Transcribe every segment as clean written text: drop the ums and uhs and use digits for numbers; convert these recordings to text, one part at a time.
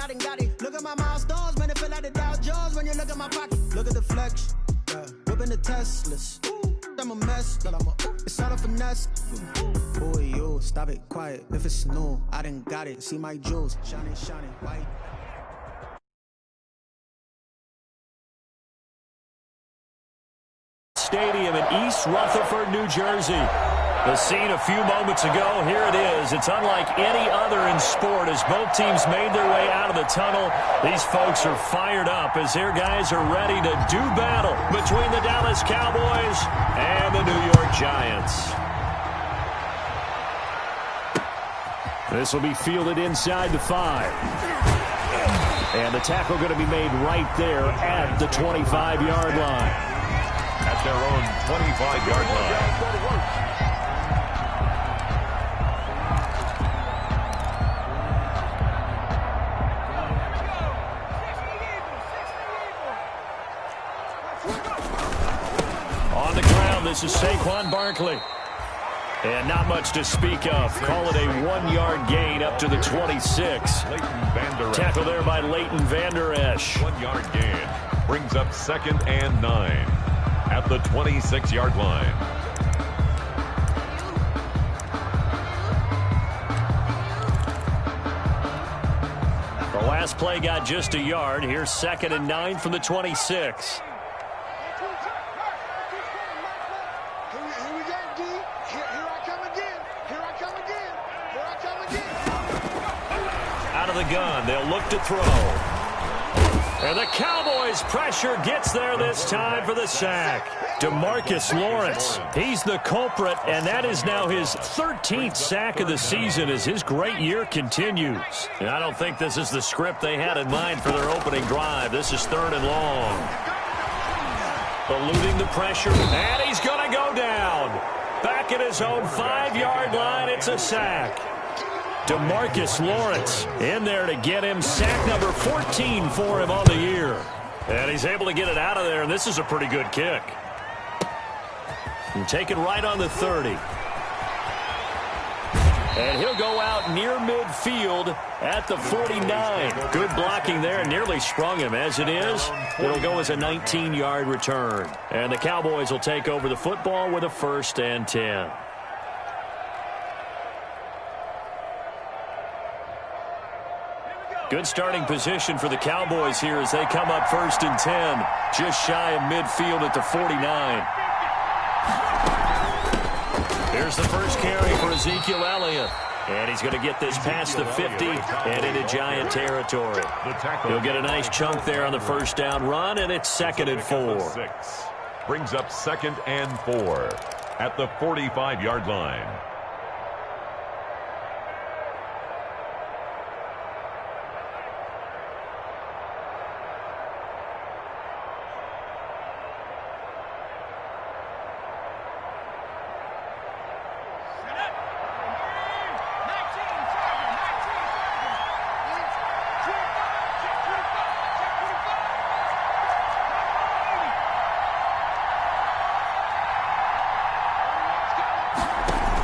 I done got it. Look at my milestones, man, it feel like the Dow Jones when you look at my pocket. Look at the flex, yeah. Whipping the Teslas. I'm a mess, but it's all a finesse. Boy, you, stop it, quiet. If it's new, I done got it. See my jewels, shining, shining, white. Stadium in East Rutherford, New Jersey. The scene a few moments ago, here it is. It's unlike any other in sport as both teams made their way out of the tunnel. These folks are fired up as their guys are ready to do battle between the Dallas Cowboys and the New York Giants. This will be fielded inside the 5. And the tackle going to be made right there at the 25-yard line. At their own 25-yard line. On the ground, this is Saquon Barkley. And not much to speak of. Call it a 1-yard gain up to the 26. Tackle there by Leighton Vander Esch. 1-yard gain. Brings up 2nd and 9 at the 26-yard line. The last play got just a yard. Here's 2nd and 9 from the 26. Out of the gun, they'll look to throw. And the Cowboys' pressure gets there this time for the sack. DeMarcus Lawrence, he's the culprit, and that is now his 13th sack of the season as his great year continues. And I don't think this is the script they had in mind for their opening drive. This is 3rd and long. Eluding the pressure, and he's going to go down. Back at his own 5-yard line, it's a sack. DeMarcus Lawrence in there to get him sack number 14 for him on the year. And he's able to get it out of there, and this is a pretty good kick. And take it right on the 30. And he'll go out near midfield at the 49. Good blocking there, nearly sprung him. As it is, it'll go as a 19-yard return. And the Cowboys will take over the football with a 1st and 10. Good starting position for the Cowboys here as they come up 1st and 10. Just shy of midfield at the 49. Here's the first carry for Ezekiel Elliott. And he's going to get this past the 50 and into Giant territory. He'll get a nice chunk there on the 1st down run, and it's 2nd and 4. Brings up 2nd and 4 at the 45-yard line.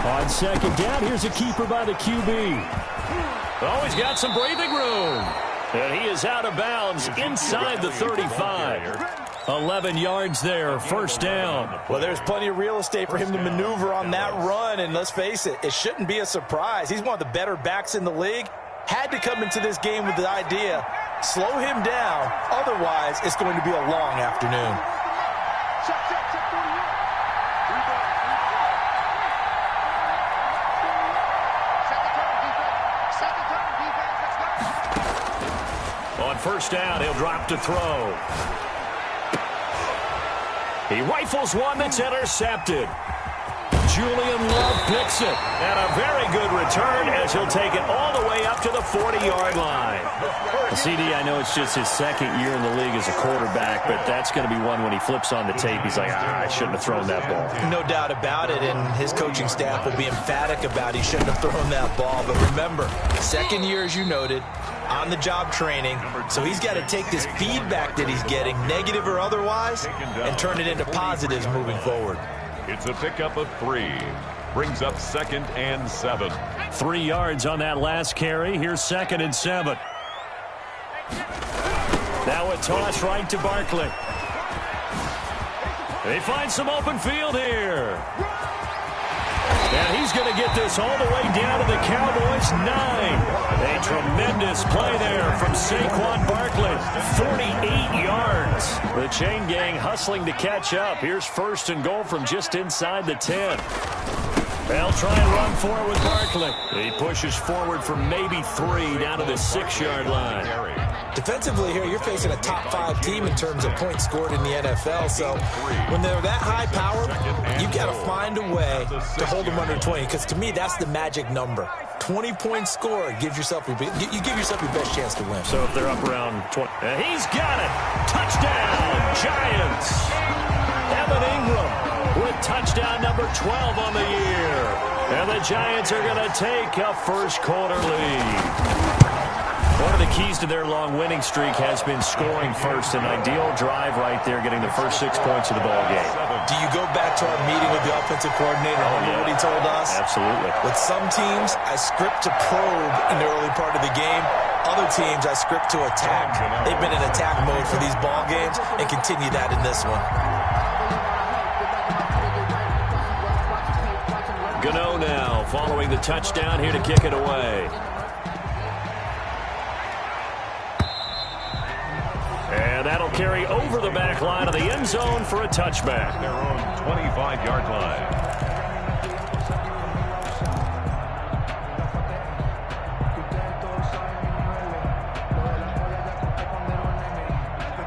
On 2nd down, here's a keeper by the QB. Oh, he's got some breathing room. And he is out of bounds inside the 35. 11 yards there, 1st down. Well, there's plenty of real estate for him to maneuver on that run, and let's face it, it shouldn't be a surprise. He's one of the better backs in the league. Had to come into this game with the idea, slow him down, otherwise it's going to be a long afternoon. On 1st down, he'll drop to throw. He rifles one that's intercepted. Julian Love picks it. And a very good return as he'll take it all the way up to the 40-yard line. CD, I know it's just his 2nd year in the league as a quarterback, but that's going to be one when he flips on the tape. He's like, I shouldn't have thrown that ball. No doubt about it, and his coaching staff will be emphatic about he shouldn't have thrown that ball. But remember, 2nd year, as you noted, on-the-job training, so he's got to take this feedback that he's getting, negative or otherwise, and turn it into positives moving forward. It's a pickup of 3. Brings up 2nd and 7. 3 yards on that last carry. Here's 2nd and 7. Now a toss right to Barkley. They find some open field here. And he's going to get this all the way down to the Cowboys' 9. A tremendous play there from Saquon Barkley. 48 yards. The chain gang hustling to catch up. Here's first and goal from just inside the 10. They'll try and run for it with Barkley. He pushes forward for maybe 3 down to the 6-yard line. Defensively here, you're facing a top-5 team in terms of points scored in the NFL. So when they're that high power, you've got to find a way to hold them under 20. Because to me, that's the magic number. 20 points scored gives yourself you give yourself your best chance to win. So if they're up around 20, and he's got it. Touchdown, Giants. Evan Ingram with touchdown number 12 on the year. And the Giants are going to take a first-quarter lead. One of the keys to their long winning streak has been scoring first. An ideal drive right there, getting the first 6 points of the ball game. Do you go back to our meeting with the offensive coordinator? Remember what he told us? Absolutely. With some teams, I script to probe in the early part of the game. Other teams, I script to attack. They've been in attack mode for these ball games and continue that in this one. Gano now following the touchdown here to kick it away. And that'll carry over the back line of the end zone for a touchback. Their own 25-yard line.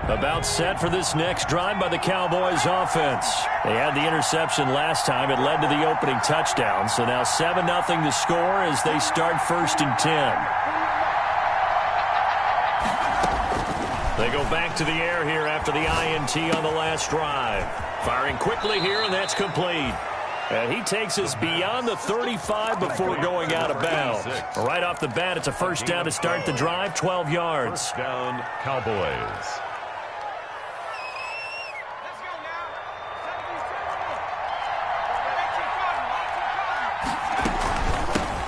About set for this next drive by the Cowboys offense. They had the interception last time. It led to the opening touchdown. So now 7-0 to score as they start first and 10. They go back to the air here after the INT on the last drive. Firing quickly here, and that's complete. And he takes us beyond the 35 before going out of bounds. Right off the bat, it's a first down to start the drive, 12 yards. First down, Cowboys.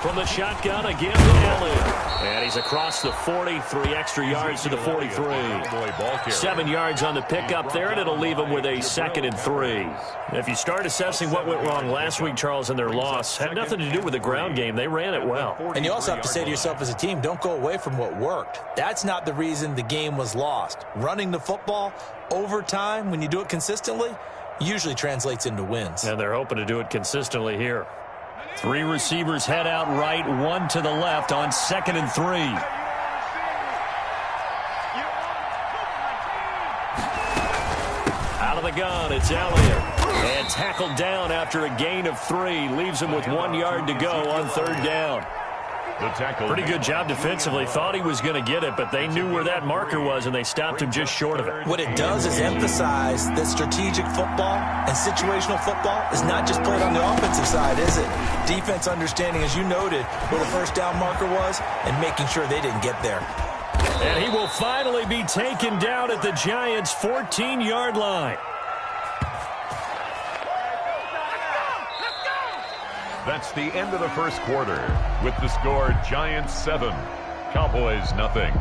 From the shotgun again to Elliott. And he's across the 40, 3 extra yards to the 43. 7 yards on the pickup there, and it'll leave him with a 2nd and 3. If you start assessing what went wrong last week, Charles, in their loss, had nothing to do with the ground game. They ran it well. And you also have to say to yourself as a team, don't go away from what worked. That's not the reason the game was lost. Running the football over time, when you do it consistently, usually translates into wins. And they're hoping to do it consistently here. 3 receivers head out right, 1 to the left on 2nd and 3. Out of the gun, it's Elliott. And tackled down after a gain of 3. Leaves him with 1 yard to go on 3rd down. The tackle. Pretty good job defensively. Thought he was going to get it, but they knew where that marker was, and they stopped him just short of it. What it does is emphasize that strategic football and situational football is not just played on the offensive side, is it? Defense understanding, as you noted, where the first down marker was and making sure they didn't get there. And he will finally be taken down at the Giants' 14-yard line. That's the end of the first quarter. With the score, Giants 7, Cowboys nothing.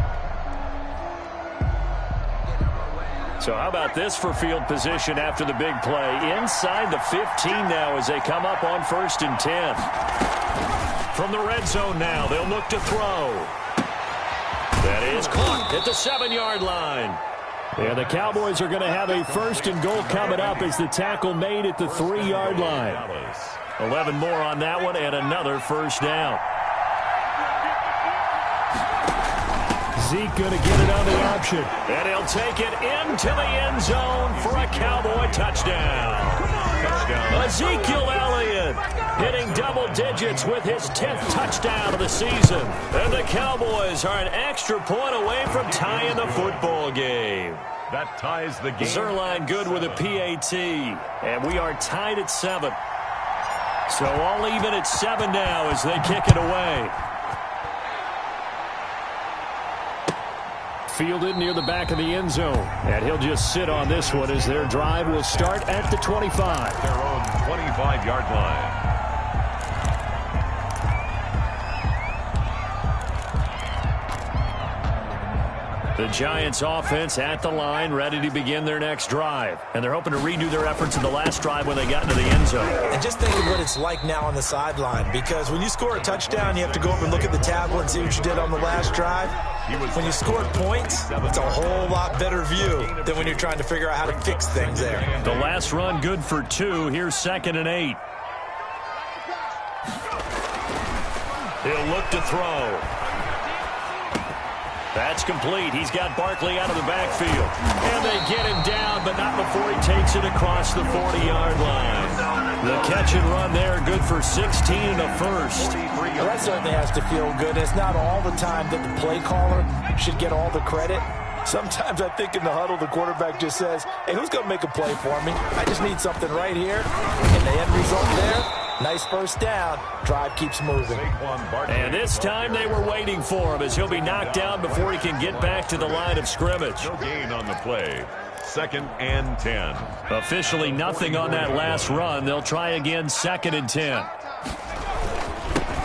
So how about this for field position after the big play? Inside the 15 now as they come up on 1st and 10. From the red zone now, they'll look to throw. That is caught at the 7-yard line. And the Cowboys are going to have a 1st and goal coming up as the tackle made at the 3-yard line. 11 more on that one and another first down. Zeke going to get it on the option. And he'll take it into the end zone for a Cowboy touchdown. Ezekiel Elliott hitting double digits with his 10th touchdown of the season. And the Cowboys are an extra point away from tying the football game. That ties the game. Zerline good with a PAT. And we are tied at 7. So all even at 7 now as they kick it away. Fielded near the back of the end zone. And he'll just sit on this one as their drive will start at the 25. Their own 25-yard line. The Giants offense at the line, ready to begin their next drive. And they're hoping to redo their efforts in the last drive when they got into the end zone. And just think of what it's like now on the sideline, because when you score a touchdown, you have to go over and look at the tablet and see what you did on the last drive. When you scored points, it's a whole lot better view than when you're trying to figure out how to fix things there. The last run good for 2. Here's 2nd and 8. He'll look to throw. That's complete. He's got Barkley out of the backfield. And they get him down, but not before he takes it across the 40-yard line. The catch and run there, good for 16 and a first. Well, that certainly has to feel good. It's not all the time that the play caller should get all the credit. Sometimes I think in the huddle, the quarterback just says, hey, who's going to make a play for me? I just need something right here. And the end result there, nice first down. Drive keeps moving. And this time they were waiting for him as he'll be knocked down before he can get back to the line of scrimmage. No gain on the play. 2nd and 10. Officially nothing on that last run. They'll try again 2nd and 10.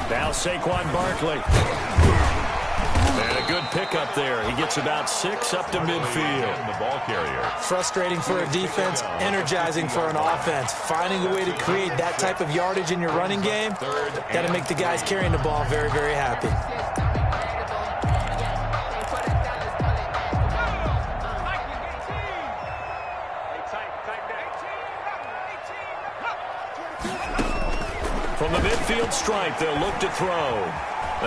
Now Saquon Barkley. And a good pickup there. He gets about 6 up to midfield. The ball carrier. Frustrating for a defense, energizing for an offense. Finding a way to create that type of yardage in your running game, got to make the guys carrying the ball very, very happy. From the midfield stripe, they'll look to throw.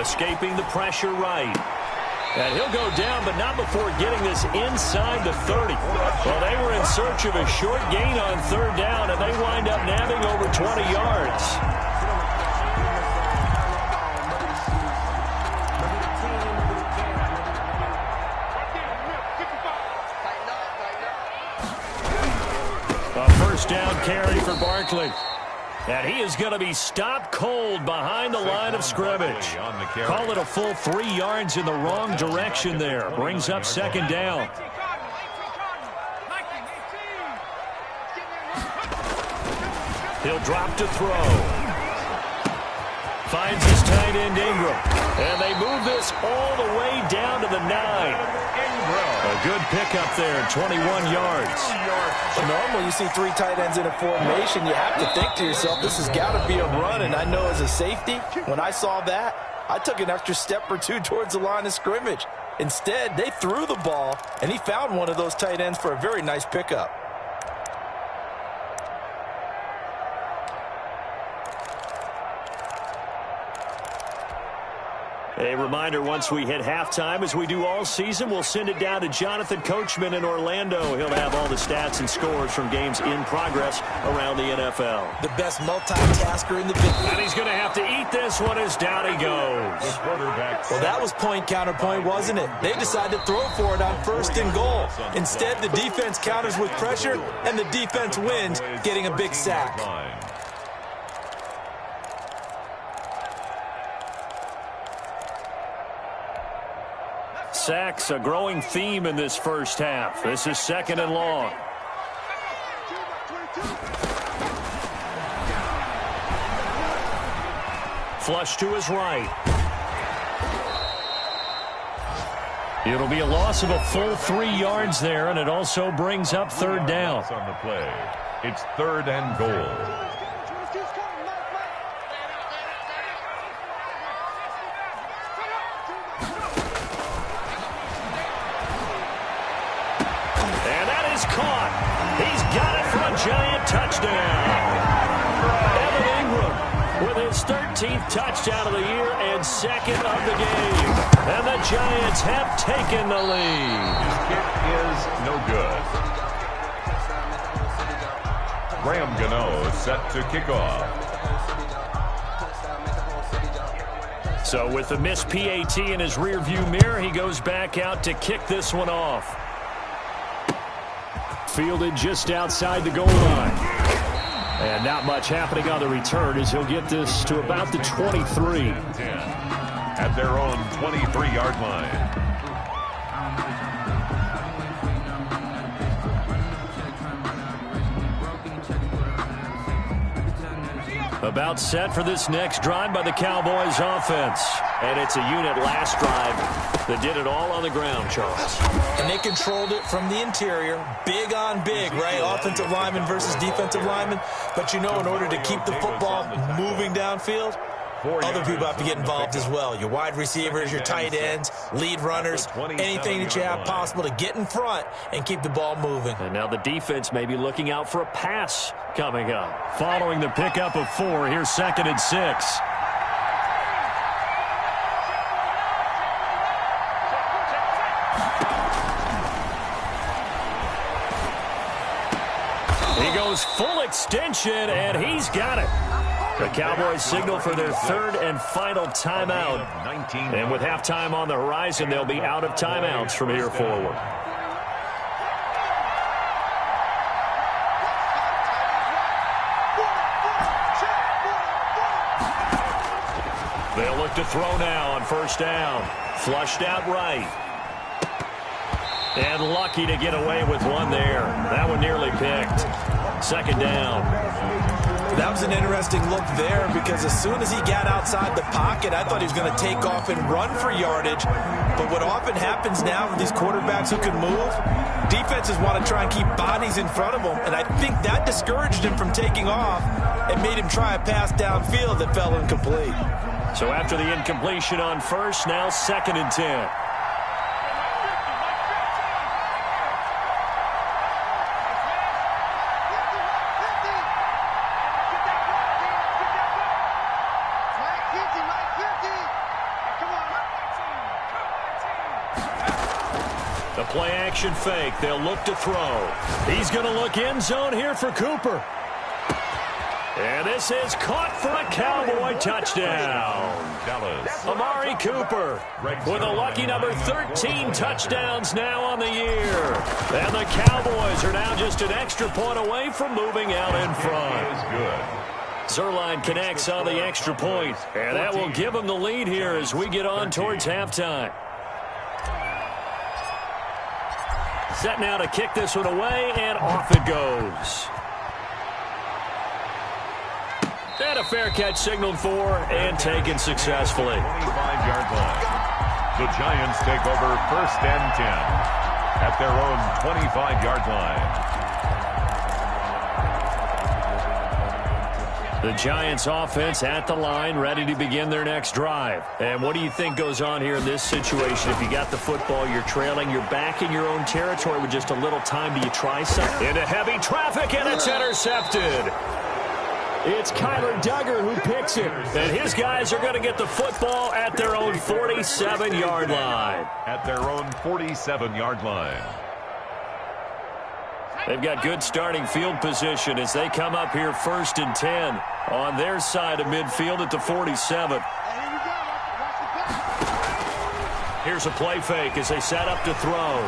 Escaping the pressure right. And he'll go down, but not before getting this inside the 30. Well, they were in search of a short gain on 3rd down, and they wind up nabbing over 20 yards. A first down carry for Barkley. And he is going to be stopped cold behind the line of scrimmage. Call it a full 3 yards in the wrong direction there. Brings up 2nd down. He'll drop to throw. Finds his tight end Ingram. And they move this all the way down to the 9. A good pickup there, 21 yards. Normally you see 3 tight ends in a formation. You have to think to yourself, this has got to be a run. And I know as a safety, when I saw that, I took an extra step or 2 towards the line of scrimmage. Instead, they threw the ball, and he found one of those tight ends for a very nice pickup. A reminder, once we hit halftime, as we do all season, we'll send it down to Jonathan Coachman in Orlando. He'll have all the stats and scores from games in progress around the NFL. The best multitasker in the business. And he's going to have to eat this one as down he goes. Well, that was point counterpoint, wasn't it? They decided to throw for it on 1st and goal. Instead, the defense counters with pressure, and the defense wins, getting a big sack. Sacks, a growing theme in this first half. This is 2nd and long. Flush to his right. It'll be a loss of a full 3 yards there, and it also brings up 3rd down. On the play. It's 3rd and goal. Caught. He's got it for a giant touchdown. Evan Ingram with his 13th touchdown of the year and 2nd of the game. And the Giants have taken the lead. His kick is no good. Graham Gano set to kick off. So with the missed PAT in his rearview mirror, he goes back out to kick this one off. Fielded just outside the goal line. And not much happening on the return as he'll get this to about the 23. At their own 23-yard line. About set for this next drive by the Cowboys offense. And it's a unit last drive that did it all on the ground, Charles. And they controlled it from the interior, big on big, right? Offensive lineman versus defensive lineman. But, in order to keep the football moving downfield, other people have to get involved as well. Your wide receivers, your tight ends, lead runners, anything that you have possible to get in front and keep the ball moving. And now the defense may be looking out for a pass coming up. Following the pickup of 4, here's 2nd and 6. He goes full extension, and he's got it. The Cowboys signal for their 3rd and final timeout. And with halftime on the horizon, they'll be out of timeouts from here forward. They'll look to throw now on 1st down. Flushed out right. And lucky to get away with one there. That one nearly picked. 2nd down. That was an interesting look there because as soon as he got outside the pocket, I thought he was going to take off and run for yardage. But what often happens now with these quarterbacks who can move, defenses want to try and keep bodies in front of them. And I think that discouraged him from taking off and made him try a pass downfield that fell incomplete. So after the incompletion on 1st, now 2nd and 10. The play-action fake. They'll look to throw. He's going to look end zone here for Cooper. And this is caught for a Cowboy touchdown. Amari Cooper with a lucky number 13 touchdowns now on the year. And the Cowboys are now just an extra point away from moving out in front. Zerline connects on the extra point, and that will give them the lead here as we get on towards halftime. Set now to kick this one away, and off it goes. And a fair catch signaled for and taken successfully. 25-yard line. The Giants take over 1st and 10 at their own 25-yard line. The Giants offense at the line, ready to begin their next drive. And what do you think goes on here in this situation? If you got the football, you're trailing, you're back in your own territory with just a little time. Do you try something? Into heavy traffic, and it's intercepted. It's Kyler Duggar who picks it. And his guys are going to get the football at their own 47-yard line. At their own 47-yard line. They've got good starting field position as they come up here 1st and 10 on their side of midfield at the 47. Here's a play fake as they set up to throw.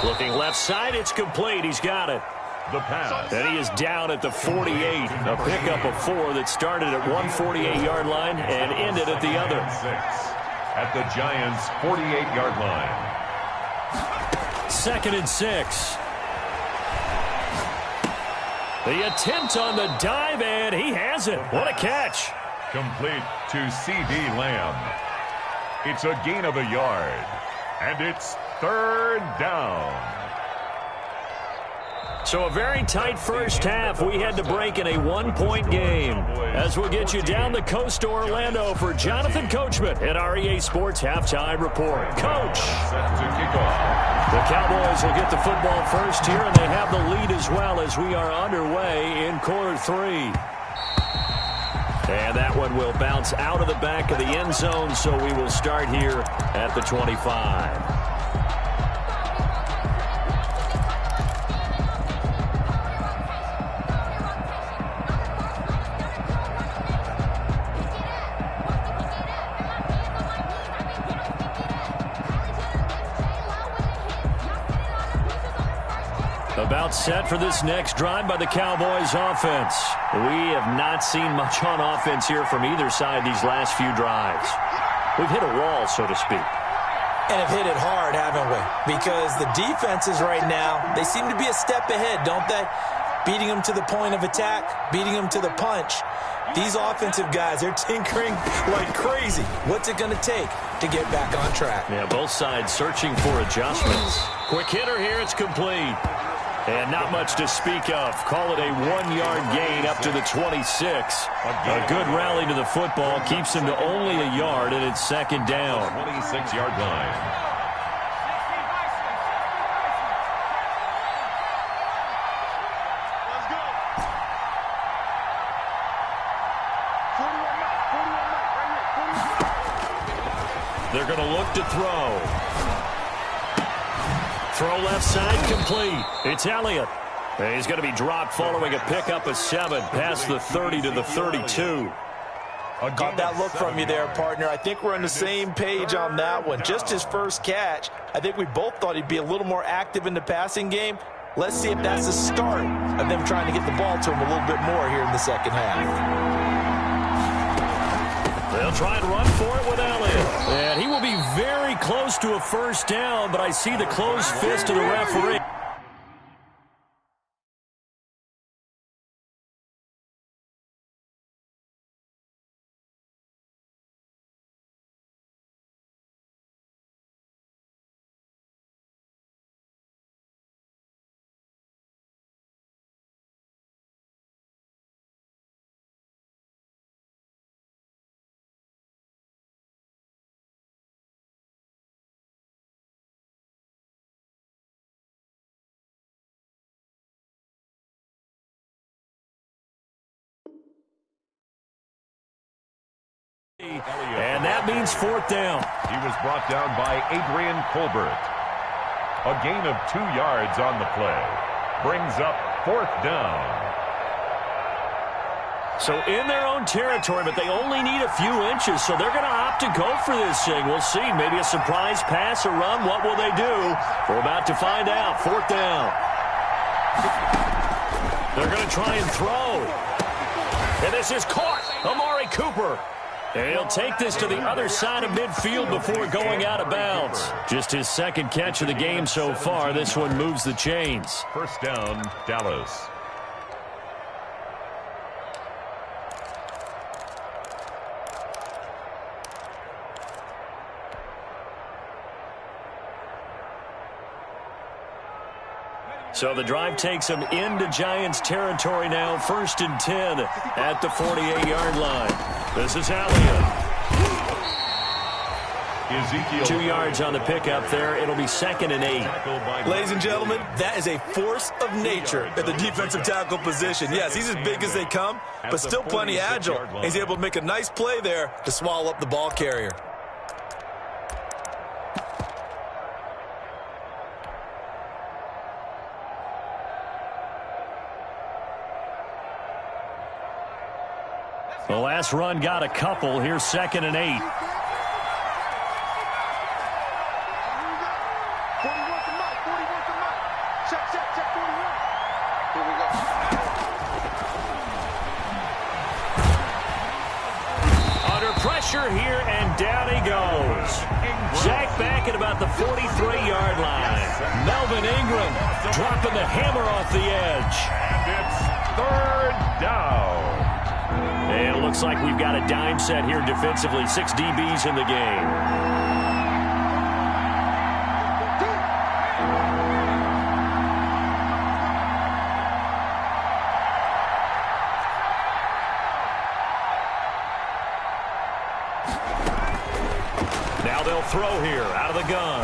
Looking left side, it's complete. He's got it. The pass. And he is down at the 48. A pickup of 4 that started at one 48-yard line and ended at the other. At the Giants' 48-yard line. 2nd and 6. The attempt on the dive, and he has it. What a catch. Complete to C.D. Lamb. It's a gain of a yard. And it's 3rd down. So a very tight first half. We had to break in a 1-point game. As we'll get you down the coast to Orlando for Jonathan Coachman at our EA Sports Halftime Report. Coach. Set to kick off. The Cowboys will get the football first here, and they have the lead as well as we are underway in quarter 3. And that one will bounce out of the back of the end zone, so we will start here at the 25. About set for this next drive by the Cowboys offense. We have not seen much on offense here from either side these last few drives. We've hit a wall, so to speak. And have hit it hard, haven't we? Because the defenses right now, they seem to be a step ahead, don't they? beating them to the point of attack, beating them to the punch. These offensive guys, they're tinkering like crazy. What's it going to take to get back on track? Yeah, both sides searching for adjustments. Quick hitter here, it's complete. And not much to speak of. Call it a 1-yard gain up to the 26. A good rally to the football keeps him to only a yard, and it's second down. 26-yard line. They're going to look to throw. Throw left side complete. It's Elliott. And he's going to be dropped following a pickup of 7 past the 30 to the 32. Caught that look from you there, partner. I think we're on the same page on that one. Just his first catch. I think we both thought he'd be a little more active in the passing game. Let's see if that's the start of them trying to get the ball to him a little bit more here in the second half. They'll try and run for it with Elliott. And he will be very close to a first down, but I see the closed fist of the referee. And that means fourth down. He was brought down by Adrian Colbert. A gain of 2 yards on the play. Brings up fourth down. So in their own territory, but they only need a few inches, so they're going to opt to go for this thing. We'll see. Maybe a surprise pass or run. What will they do? We're about to find out. Fourth down. They're going to try and throw. And this is caught. Amari Cooper. And he'll take this to the other side of midfield before going out of bounds. Just his second catch of the game so far. This one moves the chains. First down, Dallas. So the drive takes them into Giants territory now. 1st and 10 at the 48-yard line. This is Elliott. 2 yards on the pickup there. It'll be 2nd and 8. Ladies and gentlemen, that is a force of nature at the defensive tackle position. Yes, he's as big as they come, but still plenty agile. He's able to make a nice play there to swallow up the ball carrier. The last run got a couple. Here's 2nd and 8. Under pressure here, and down he goes. Sacked back at about the 43-yard line. Melvin Ingram dropping the hammer off the edge. And it's 3rd down. And it looks like we've got a dime set here defensively. 6 DBs in the game. Now they'll throw here out of the gun.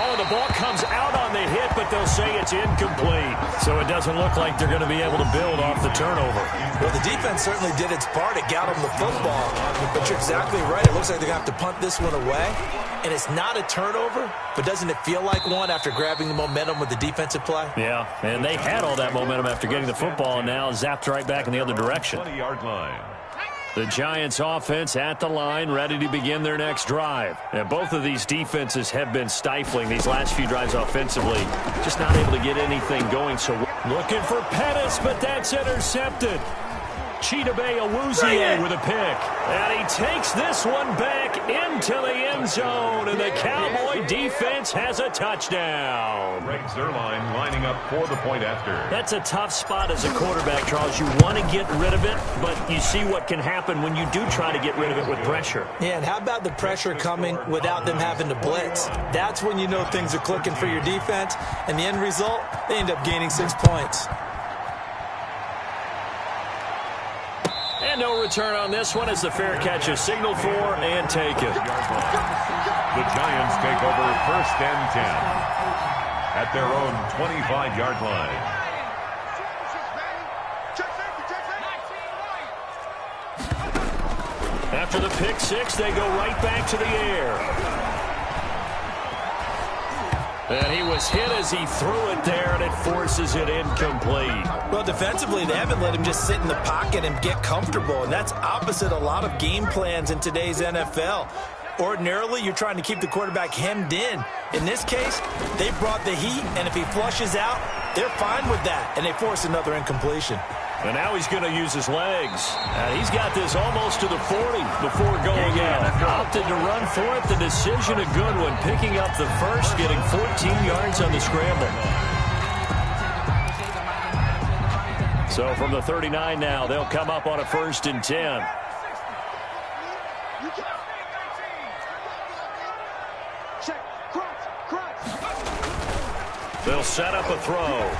Oh, the ball comes out on the hit, but they'll say it's incomplete. So it doesn't look like they're going to be able to build off the turnover. Well, the defense certainly did its part. It got them the football. But you're exactly right. It looks like they're going to have to punt this one away. And it's not a turnover, but doesn't it feel like one after grabbing the momentum with the defensive play? Yeah, and they had all that momentum after getting the football, and now zapped right back in the other direction. 20-yard line. The Giants offense at the line, ready to begin their next drive. And both of these defenses have been stifling these last few drives offensively. Just not able to get anything going. So looking for Pettis, but that's intercepted. Chidobe Awuzie with a pick. And he takes this one back into into the end zone, and the Cowboy defense has a touchdown. Greg Zuerlein lining up for the point after. That's a tough spot as a quarterback, Charles. You want to get rid of it, but you see what can happen when you do try to get rid of it with pressure. Yeah, and how about the pressure coming without them having to blitz? That's when you know things are clicking for your defense, and the end result, they end up gaining 6 points. And no return on this one as the fair catch is signaled for and taken. The Giants take over 1st and 10 at their own 25-yard line. After the pick six, they go right back to the air. And he was hit as he threw it there, and it forces it incomplete. Well, defensively, they haven't let him just sit in the pocket and get comfortable, and that's opposite a lot of game plans in today's NFL. Ordinarily, you're trying to keep the quarterback hemmed in. In this case, they brought the heat, and if he flushes out, they're fine with that, and they force another incompletion. And now he's going to use his legs. And he's got this almost to the 40 before going out. Opted to run for it. The decision a good one. Picking up the first, getting 14 yards on the scramble. So from the 39 now, they'll come up on a 1st and 10. They'll set up a throw.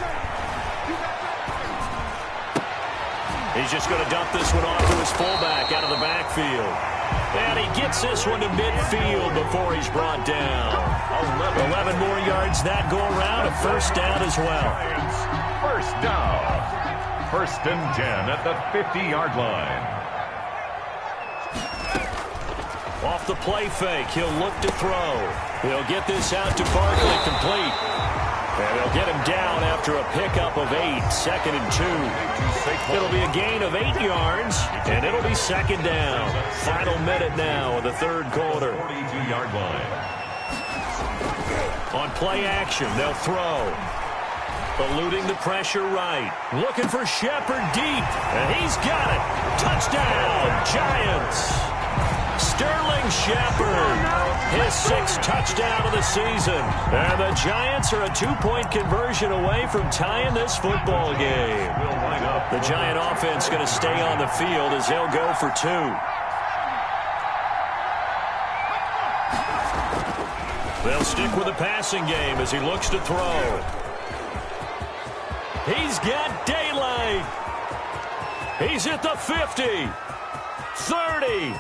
He's just going to dump this one off to his fullback out of the backfield. And he gets this one to midfield before he's brought down. 11 more yards that go around. A 1st down as well. 1st down. 1st and 10 at the 50-yard line. Off the play fake, he'll look to throw. He'll get this out to Barkley, complete. And they'll get him down after a pickup of 8, 2nd and 2. It'll be a gain of 8 yards, and it'll be 2nd down. Final minute now of the 3rd quarter. 42-yard line. On play action, they'll throw. Eluding the pressure right. Looking for Shepard deep, and he's got it. Touchdown, Giants. Sterling Shepard, his 6th touchdown of the season. And the Giants are a 2-point conversion away from tying this football game. The Giant offense going to stay on the field as they'll go for 2. They'll stick with the passing game as he looks to throw. He's got daylight. He's at the 50, 30,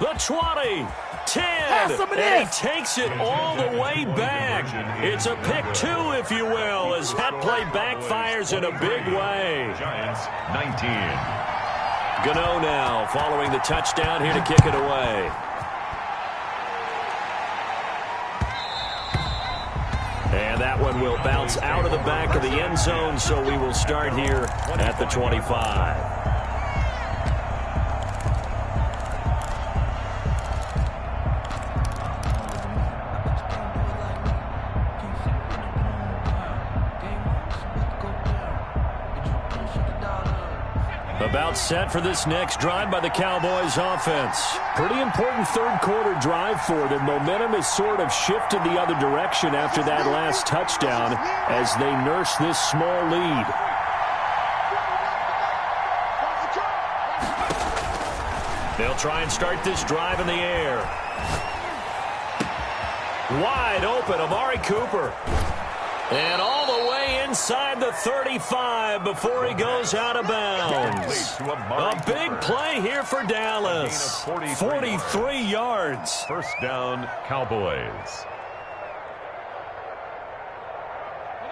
the 20, 10, and he takes it all the way back. It's a pick 2, if you will, as that play backfires in a big way. Giants 19. Gano now following the touchdown here to kick it away. And that one will bounce out of the back of the end zone, so we will start here at the 25. About set for this next drive by the Cowboys offense. Pretty important 3rd quarter drive for them. Momentum has sort of shifted the other direction after that last touchdown as they nurse this small lead. They'll try and start this drive in the air. Wide open, Amari Cooper. And all the way inside the 35 before he goes out of bounds. A big play here for Dallas. 43 yards. 1st down, Cowboys.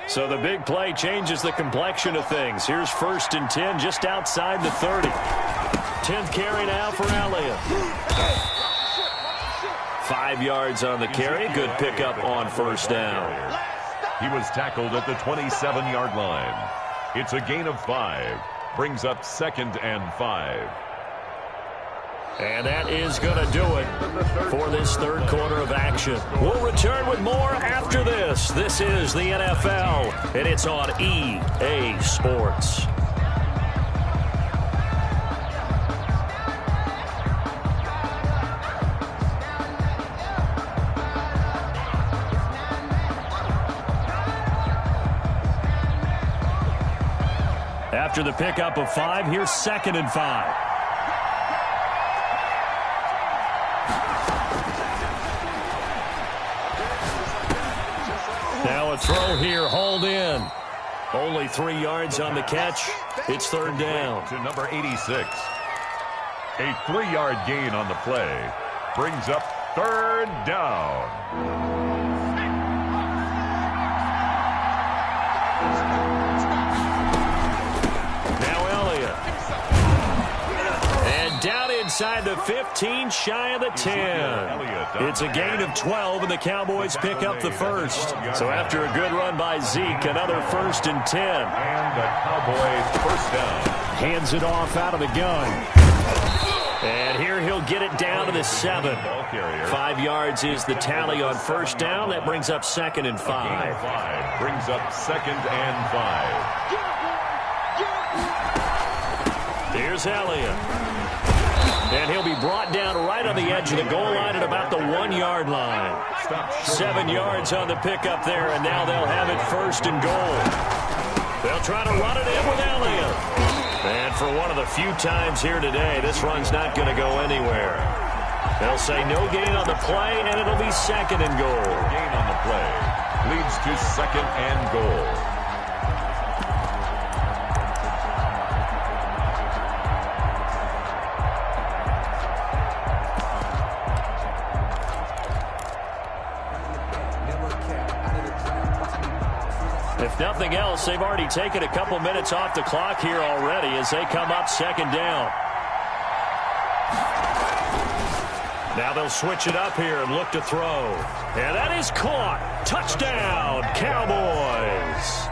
So the big play changes the complexion of things. Here's 1st and 10 just outside the 30. 10th carry now for Elliott. 5 yards on the carry. Good pickup on 1st down. He was tackled at the 27-yard line. It's a gain of 5. Brings up 2nd and 5. And that is going to do it for this 3rd quarter of action. We'll return with more after this. This is the NFL, and it's on EA Sports. After the pickup of 5, here's 2nd and 5. Now a throw here, hauled in. Only 3 yards on the catch. It's 3rd down. To number 86. A 3-yard gain on the play brings up 3rd down. Down inside the 15, shy of the 10. It's a gain of 12, and the Cowboys pick up the first. So after a good run by Zeke, another 1st and 10. And the Cowboys first down. Hands it off out of the gun. And here he'll get it down to the 7. 5 yards is the tally on 1st down. That brings up 2nd and 5. Brings up 2nd and 5. Here's Elliott. And he'll be brought down right on the edge of the goal line at about the 1-yard line. 7 yards on the pickup there, and now they'll have it 1st and goal. They'll try to run it in with Elliott. And for one of the few times here today, this run's not going to go anywhere. They'll say no gain on the play, and it'll be 2nd and goal. Gain on the play leads to 2nd and goal. If nothing else, they've already taken a couple minutes off the clock here already as they come up 2nd down. Now they'll switch it up here and look to throw. And that is caught. Touchdown, Cowboys.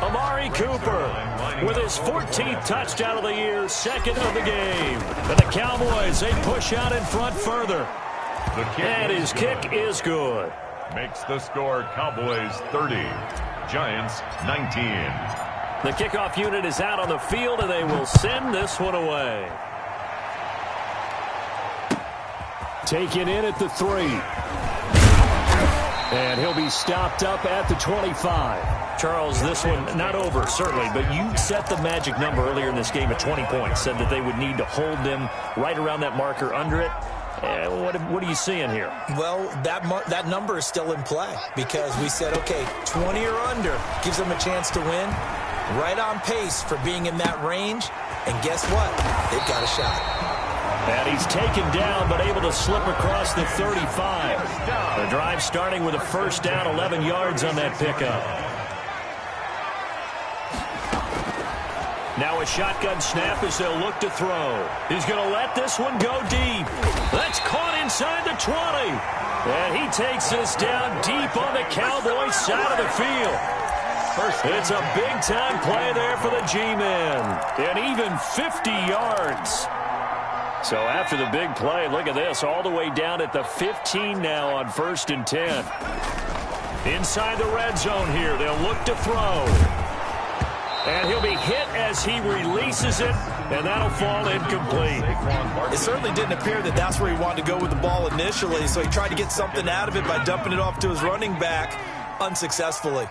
Amari Cooper with his 14th touchdown of the year, 2nd of the game. And the Cowboys, they push out in front further. And his kick is good. Makes the score Cowboys 30. Giants 19. The kickoff unit is out on the field, and they will send this one away. Taken in at the 3. And he'll be stopped up at the 25. Charles, this one not over, certainly, but you set the magic number earlier in this game at 20 points, said that they would need to hold them right around that marker under it. What are you seeing here? Well, that number is still in play because we said, okay, 20 or under gives them a chance to win. Right on pace for being in that range. And guess what? They've got a shot. And he's taken down but able to slip across the 35. The drive starting with a 1st down, 11 yards on that pickup. Now a shotgun snap as they'll look to throw. He's going to let this one go deep. That's caught inside the 20. And he takes this down deep on the Cowboys side of the field. It's a big-time play there for the G-men. And even 50 yards. So after the big play, look at this, all the way down at the 15 now on 1st and 10. Inside the red zone here, they'll look to throw. And he'll be hit as he releases it, and that'll fall incomplete. It certainly didn't appear that that's where he wanted to go with the ball initially, so he tried to get something out of it by dumping it off to his running back unsuccessfully.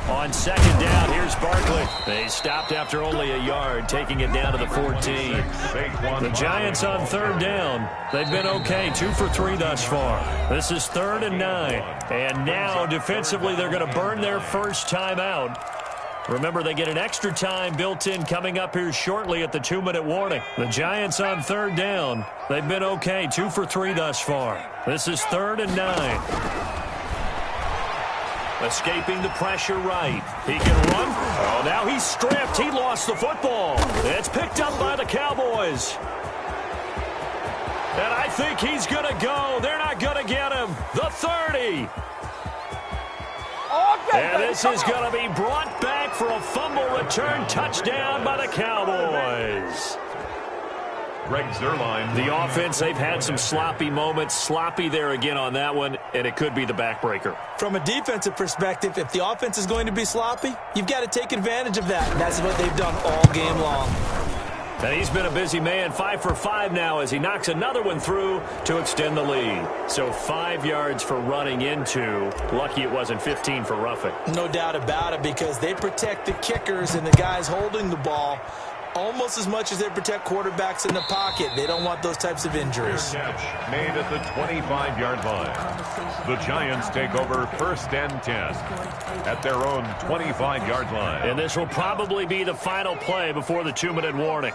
On 2nd down, here's Barkley. They stopped after only a yard, taking it down to the 14. The Giants on 3rd down. They've been okay, 2 for 3 thus far. This is 3rd and 9. And now, defensively, they're going to burn their first time out. Remember, they get an extra time built in coming up here shortly at the 2-minute warning. The Giants on 3rd down. They've been okay, 2 for 3 thus far. This is 3rd and 9. Escaping the pressure right. He can run. Oh, now he's stripped. He lost the football. It's picked up by the Cowboys. And I think he's going to go. They're not going to get him. The 30. And this is going to be brought back for a fumble return touchdown by the Cowboys. Greg Zuerlein. The offense, they've had some sloppy moments. Sloppy there again on that one, and it could be the backbreaker. From a defensive perspective, if the offense is going to be sloppy, you've got to take advantage of that. And that's what they've done all game long. And he's been a busy man, 5 for 5 now as he knocks another one through to extend the lead. So 5 yards for running into. Lucky it wasn't 15 for roughing. No doubt about it, because they protect the kickers and the guys holding the ball almost as much as they protect quarterbacks in the pocket. They don't want those types of injuries. Catch made at the 25-yard line. The Giants take over 1st and 10 at their own 25-yard line. And this will probably be the final play before the 2-minute warning.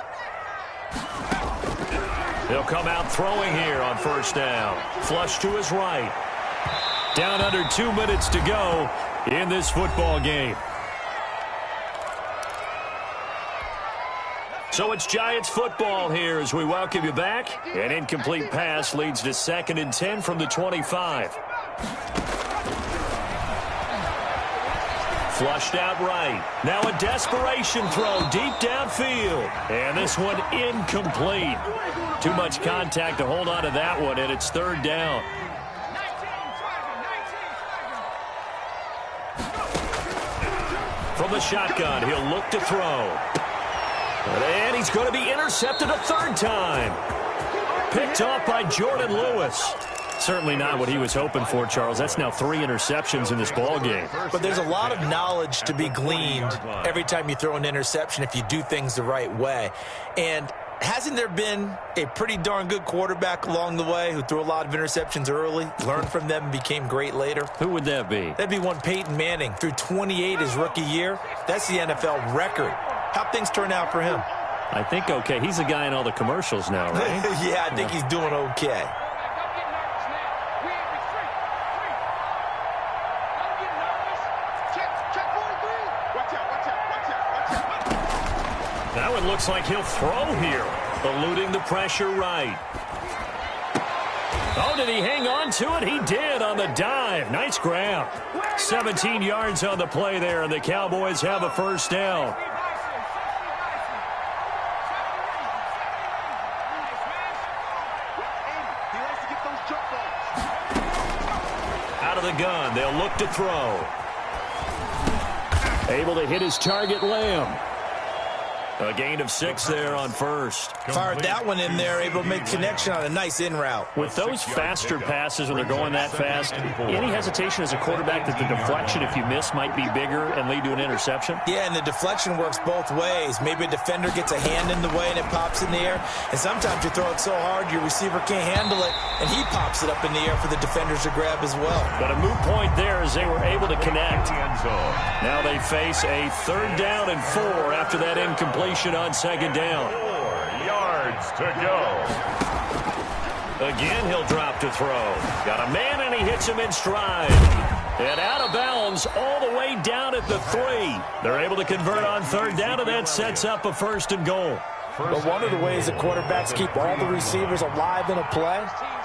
He'll come out throwing here on 1st down. Flush to his right. Down under 2 minutes to go in this football game. So it's Giants football here as we welcome you back. An incomplete pass leads to 2nd and 10 from the 25. Flushed out right. Now a desperation throw deep downfield. And this one incomplete. Too much contact to hold on to that one, and it's 3rd down. From the shotgun, he'll look to throw. And he's going to be intercepted a 3rd time. Picked off by Jordan Lewis. Certainly not what he was hoping for, Charles. That's now 3 interceptions in this ball game. But there's a lot of knowledge to be gleaned every time you throw an interception if you do things the right way. And hasn't there been a pretty darn good quarterback along the way who threw a lot of interceptions early, learned from them, and became great later? Who would that be? That'd be one Peyton Manning. Threw 28 his rookie year. That's the NFL record. How'd things turn out for him? I think okay. He's a guy in all the commercials now, right? Yeah, I think he's doing okay. That one looks like he'll throw here. Eluding the pressure right. Oh, did he hang on to it? He did on the dive. Nice grab. 17 yards on the play there, and the Cowboys have a 1st down. Out of the gun, they'll look to throw. Able to hit his target, Lamb. A gain of 6 there on 1st. Fired that one in there, able to make connection on a nice in route. With those faster passes when they're going that fast, any hesitation as a quarterback that the deflection, if you miss, might be bigger and lead to an interception? Yeah, and the deflection works both ways. Maybe a defender gets a hand in the way and it pops in the air. And sometimes you throw it so hard your receiver can't handle it, and he pops it up in the air for the defenders to grab as well. But a moot point there as they were able to connect. Now they face a 3rd down and 4 after that incompletion on 2nd down. 4 yards to go. Again, he'll drop to throw. Got a man, and he hits him in stride. And out of bounds all the way down at the 3. They're able to convert on 3rd down, and that sets up a 1st and goal. But one of the ways the quarterbacks keep all the receivers alive in a play,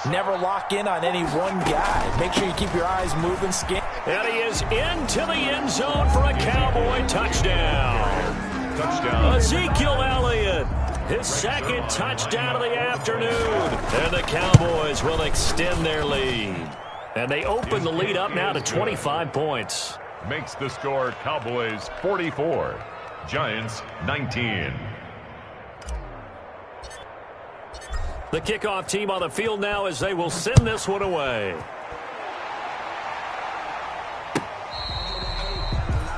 never lock in on any one guy. Make sure you keep your eyes moving, scan. And he is into the end zone for a Cowboy touchdown. Ezekiel Elliott, his 2nd touchdown of the afternoon. And the Cowboys will extend their lead. And they open the lead up now to 25 points. Makes the score Cowboys 44, Giants 19. The kickoff team on the field now as they will send this one away.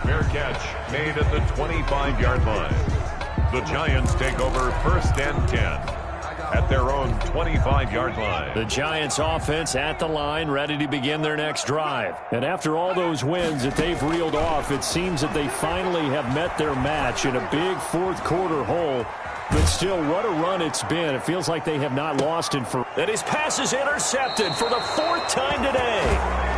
Fair catch made at the 25-yard line. The Giants take over 1st and 10 at their own 25-yard line. The Giants offense at the line, ready to begin their next drive. And after all those wins that they've reeled off, it seems that they finally have met their match in a big 4th quarter hole. But still, what a run it's been. It feels like they have not lost in for. And his pass is intercepted for the 4th time today.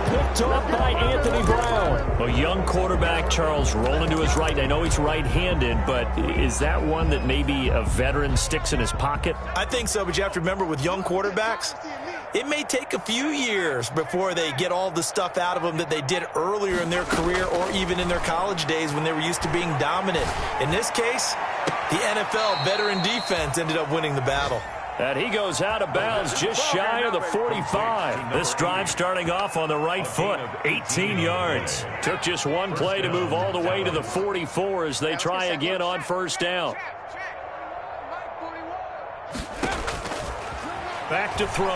Picked off by Anthony Braun. A young quarterback, Charles, rolling to his right. I know he's right-handed, but is that one that maybe a veteran sticks in his pocket? I think so, but you have to remember with young quarterbacks, it may take a few years before they get all the stuff out of them that they did earlier in their career or even in their college days when they were used to being dominant. In this case, the NFL veteran defense ended up winning the battle. And he goes out of bounds just shy of the 45. This drive starting off on the right foot, 18 yards. Took just one play to move all the way to the 44 as they try again on 1st down. Back to throw.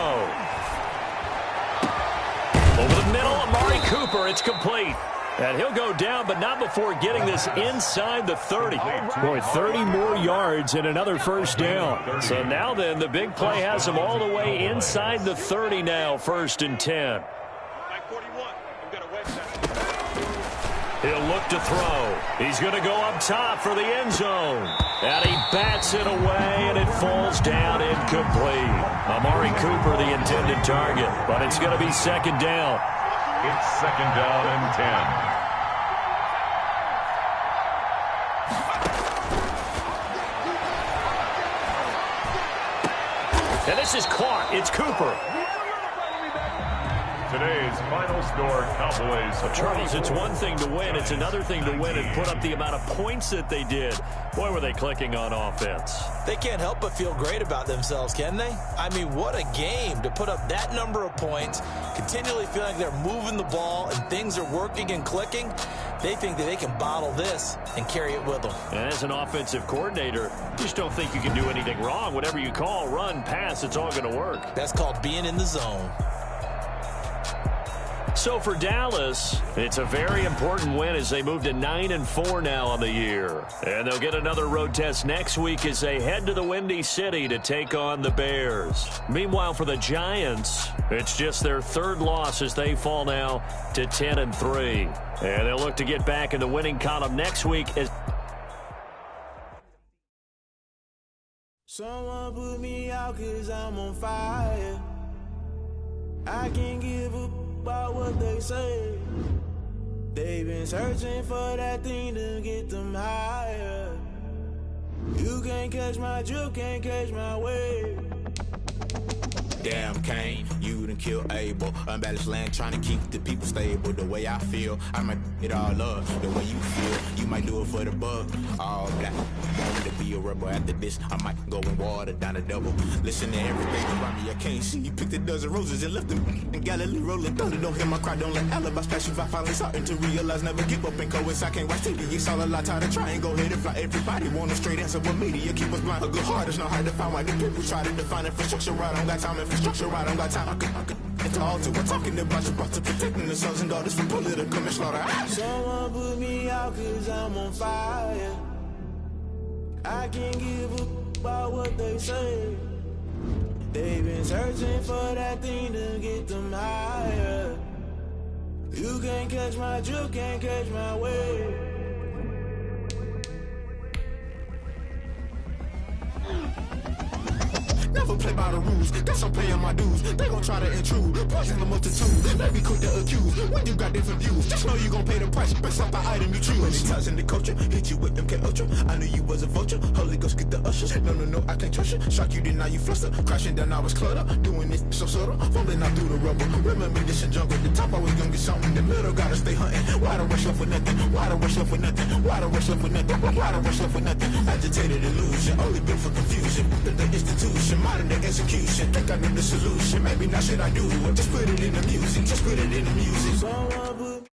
Over the middle, Amari Cooper. It's complete. And he'll go down, but not before getting this inside the 30. Boy, 30 more yards and another first down. So now then, the big play has him all the way inside the 30 now, 1st and 10. He'll look to throw. He's going to go up top for the end zone. And he bats it away, and it falls down incomplete. Amari Cooper, the intended target, but it's going to be 2nd down. It's 2nd down and 10. And this is caught. It's Cooper. Today's final score, Cowboys. Charles, it's one thing to win. It's another thing to win and put up the amount of points that they did. Boy, were they clicking on offense. They can't help but feel great about themselves, can they? I mean, what a game to put up that number of points, continually feeling like they're moving the ball and things are working and clicking. They think that they can bottle this and carry it with them. And as an offensive coordinator, you just don't think you can do anything wrong. Whatever you call, run, pass, it's all going to work. That's called being in the zone. So for Dallas, it's a very important win as they move to 9-4 now on the year. And they'll get another road test next week as they head to the Windy City to take on the Bears. Meanwhile, for the Giants, it's just their 3rd loss as they fall now to 10-3. And they'll look to get back in the winning column next week as someone put me out 'cause I'm on fire. I can't give up about what they say. They've been searching for that thing to get them higher. You can't catch my drift, can't catch my wave. Damn, Kane, you done killed Abel. Unbalanced land, trying to keep the people stable. The way I feel, I might it all up. The way you feel, you might do it for the bug. All black, wanted to be a rebel. After this, I might go and water down a double. Listen to everything around me, I can't see. You picked a dozen roses and left them in Galilee rolling thunder. Don't hear my cry, don't let alibis pass you. I finally starting to realize, never give up and coincide. I can't watch TV, it's all a lot. Time to try and go ahead and fly. Everybody want a straight answer, but media keep us blind. A good heart is not hard to find. Why the people try to define infrastructure right? I don't got time. Infrastructure right, I don't got time. I could it's all to. We're talking about you, about to protecting the sons and daughters from political manslaughter. Someone put me out 'cause I'm on fire. I can't give up about what they say. They've been searching for that thing to get them higher. You can't catch my drift, can't catch my wave. Never play by the rules, that's I'm paying my dues. They gon' try to intrude, poison the multitude. Let me quick to accuse, when you got different views. Just know you gon' pay the price, based off the item you choose. When it ties in the culture, hit you with MK Ultra. I knew you was a vulture, Holy Ghost get the ushers. No, I can't trust you. Shock you, then now you fluster. Crashing down, I was cluttered. Doing this so subtle, falling out through the rubble. Remember this a jungle, the top always gonna get something. The middle gotta stay hunting. Why the rush left with nothing? Why the rush left with nothing? Why the rush left with nothing? Why the rush left with nothing? Agitated illusion, only built for confusion. The institution, modern day execution. Think I know the solution. Maybe not should I do it? Just put it in the music. Just put it in the music. Someone put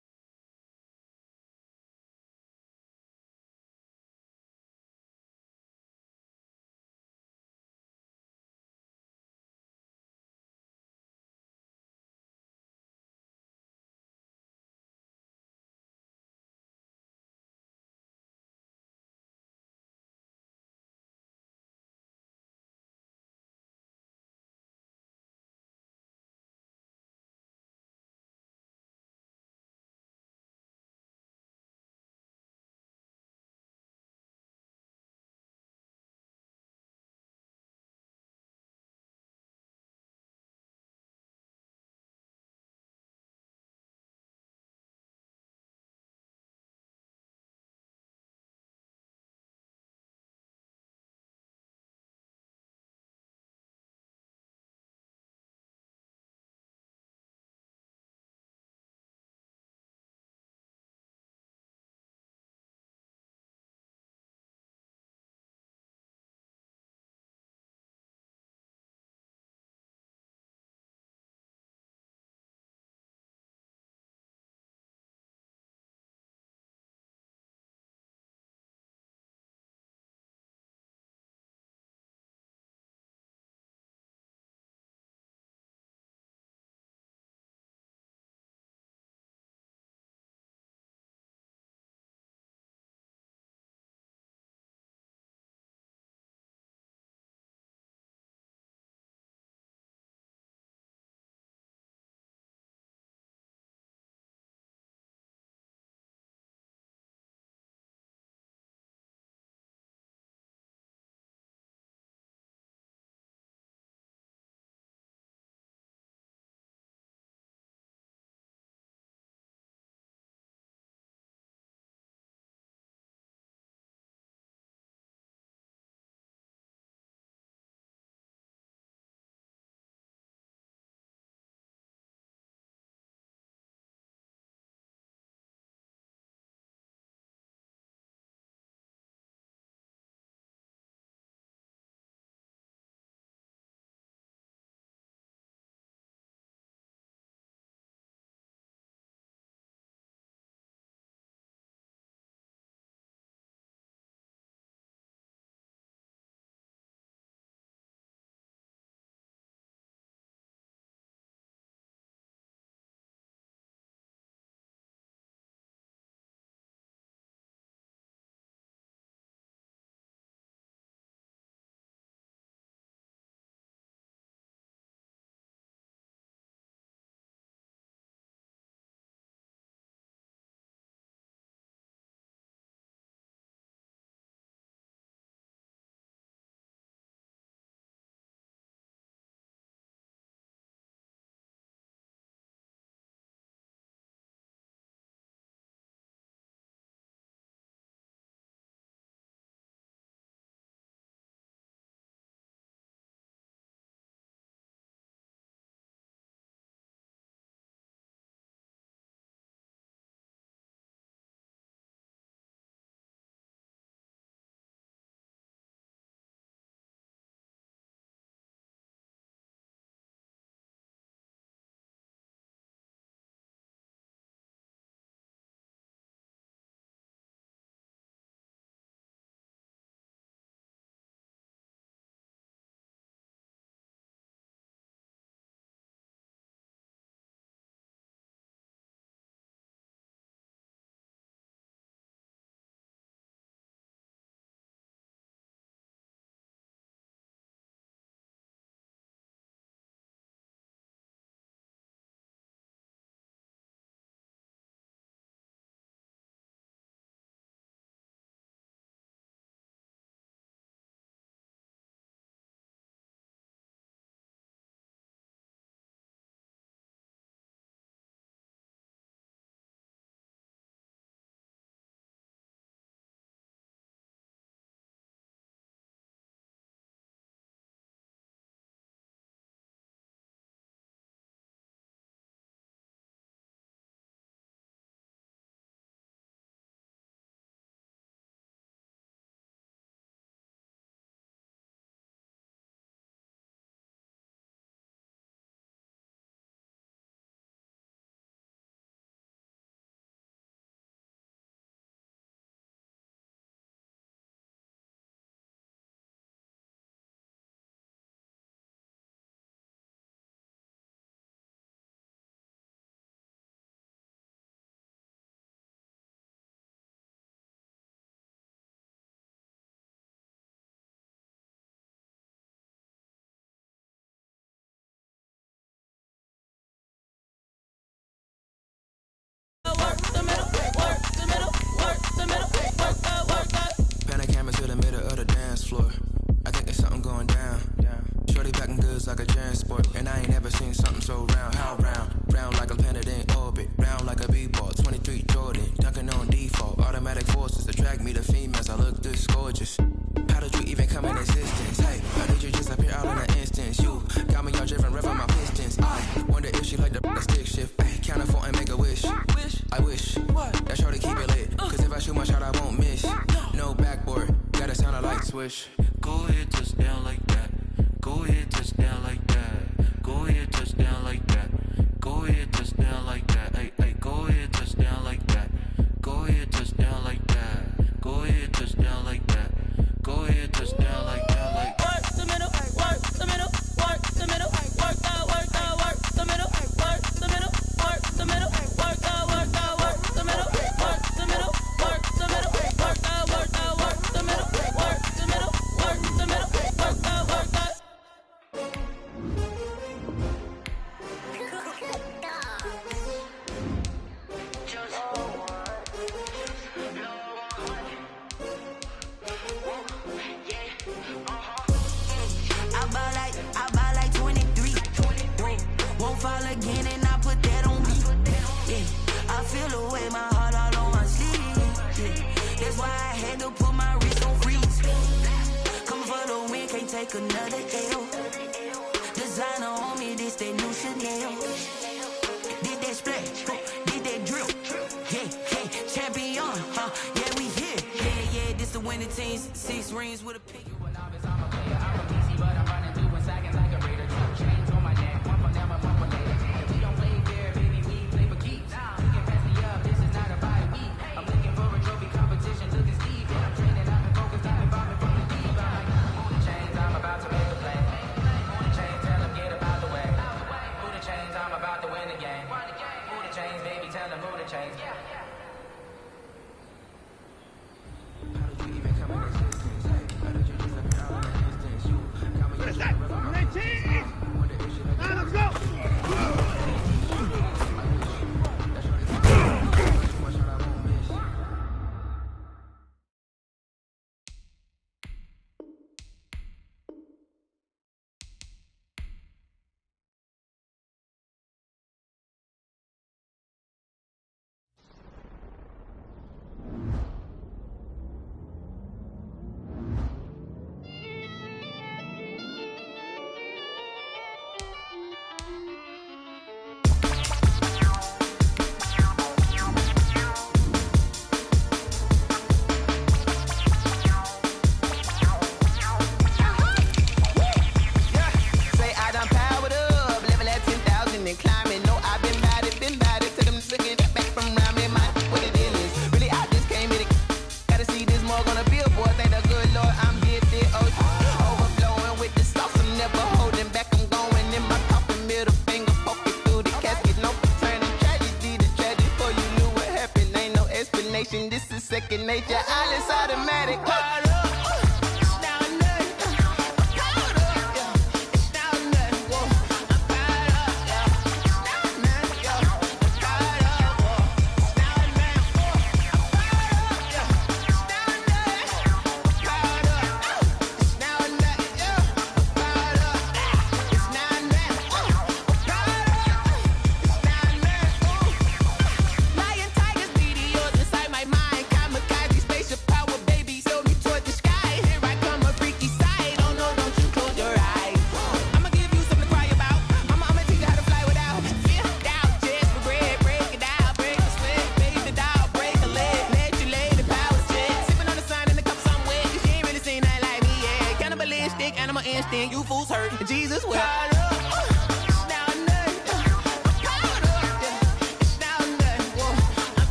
And I ain't never seen something so round. How round? Round like a planet in orbit. Round like a b-ball. 23 Jordan. Dunking on default. Automatic forces attract me to females. I look this gorgeous. How did you even come in existence? Hey, how did you just appear out in an instance? You got me all driven, revving my pistons. I wonder if she like the stick shift. Ay, count a four and make a wish. I wish that shorty keep it lit. Cause if I shoot my shot, I won't miss. No backboard, gotta sound a light switch. Go ahead, touch down like that. Go ahead, touch down like that. Go ahead, touch down like that. Go ahead, touch down like that. Ay, ay, go ahead, touch down like that. Go ahead, touch down like that. Go ahead, touch down like that. Go ahead, touch down like that. Like work the middle, work the middle, work the middle, work the middle, work the middle, work the middle, work the middle, work the middle, work the middle, work the middle, work the middle, work the middle, work the middle, work the middle, work the. I buy like 23. Won't fall again and I put that on me. Yeah, I feel the way, my heart all on my sleeve. Yeah, that's why I had to put my wrist on freeze. Coming for the win, can't take another L. Designer on me, this that new Chanel. Did that splash, did that drill. Yeah, champion, yeah, we here. Yeah, this the winning teams. 6 rings with a pick. This is second nature, all is automatic. Lion, tigers, meteors inside my mind. Kamikaze, spaceship power, baby, show me torture.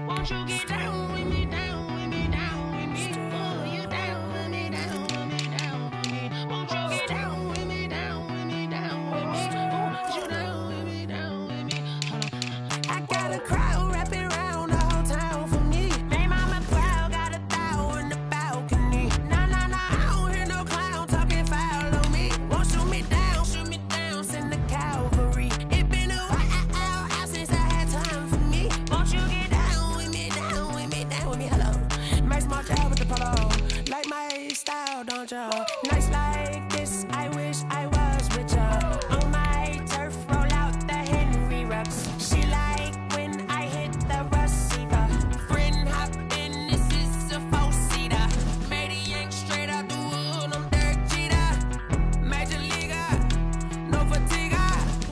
Won't you get down with me, down with me, down with me? Oh, you down with me, down with me, down with me. Won't you get down with me, down with me, down with me? Oh, you down with me, down with me? Hold on. I got a crowd wrapping around the whole town for me. Name on my crowd, got a thou in the balcony. Nah, nah, nah, I don't hear no clown talking foul on me. Won't shoot me down, send the cavalry. It been a while since I had time for me. Won't you get down with me, down with me, down with me? Hello. Max my job with the polo. Like my style, don't y'all? Nights like this, I wish I was with y'all. On my turf, roll out the Henry Rux. She like when I hit the receiver. Friend hop in, this is a four-seater. Made a yank straight out the wood, I'm Derek Jeter. Major leaguer, no fatigue.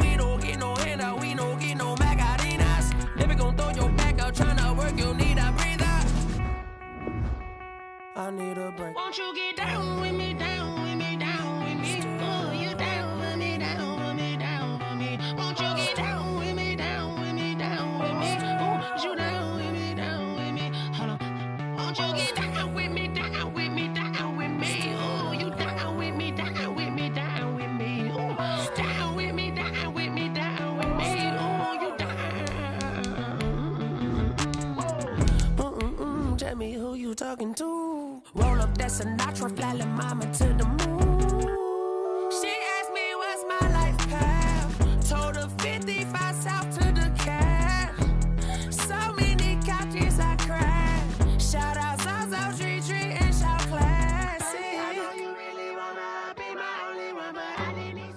We don't get no handout, we don't get no Macarinas. Never gon' throw your back out, tryna work, you need a breather. I need a break. Won't you get down with me, down with me, down with me? Oh, you down with me, down with me, down with me? Won't you get down with me, down with me, down with me? Oh, you down with me, down with me? Hold on. Won't you get down with me, down with me, down with me? Oh, you down with me, down with me, down with me? Oh, down with me, down with me, down with me? Oh, you down. Tell me who you talking to. Roll up that Sinatra, fly la mama to the moon. She asked me what's my life path. Told her 55 south to the cab. So many couches I cried. Shout out South Street and shout classic. I know you really wanna be my only one, but I didn't need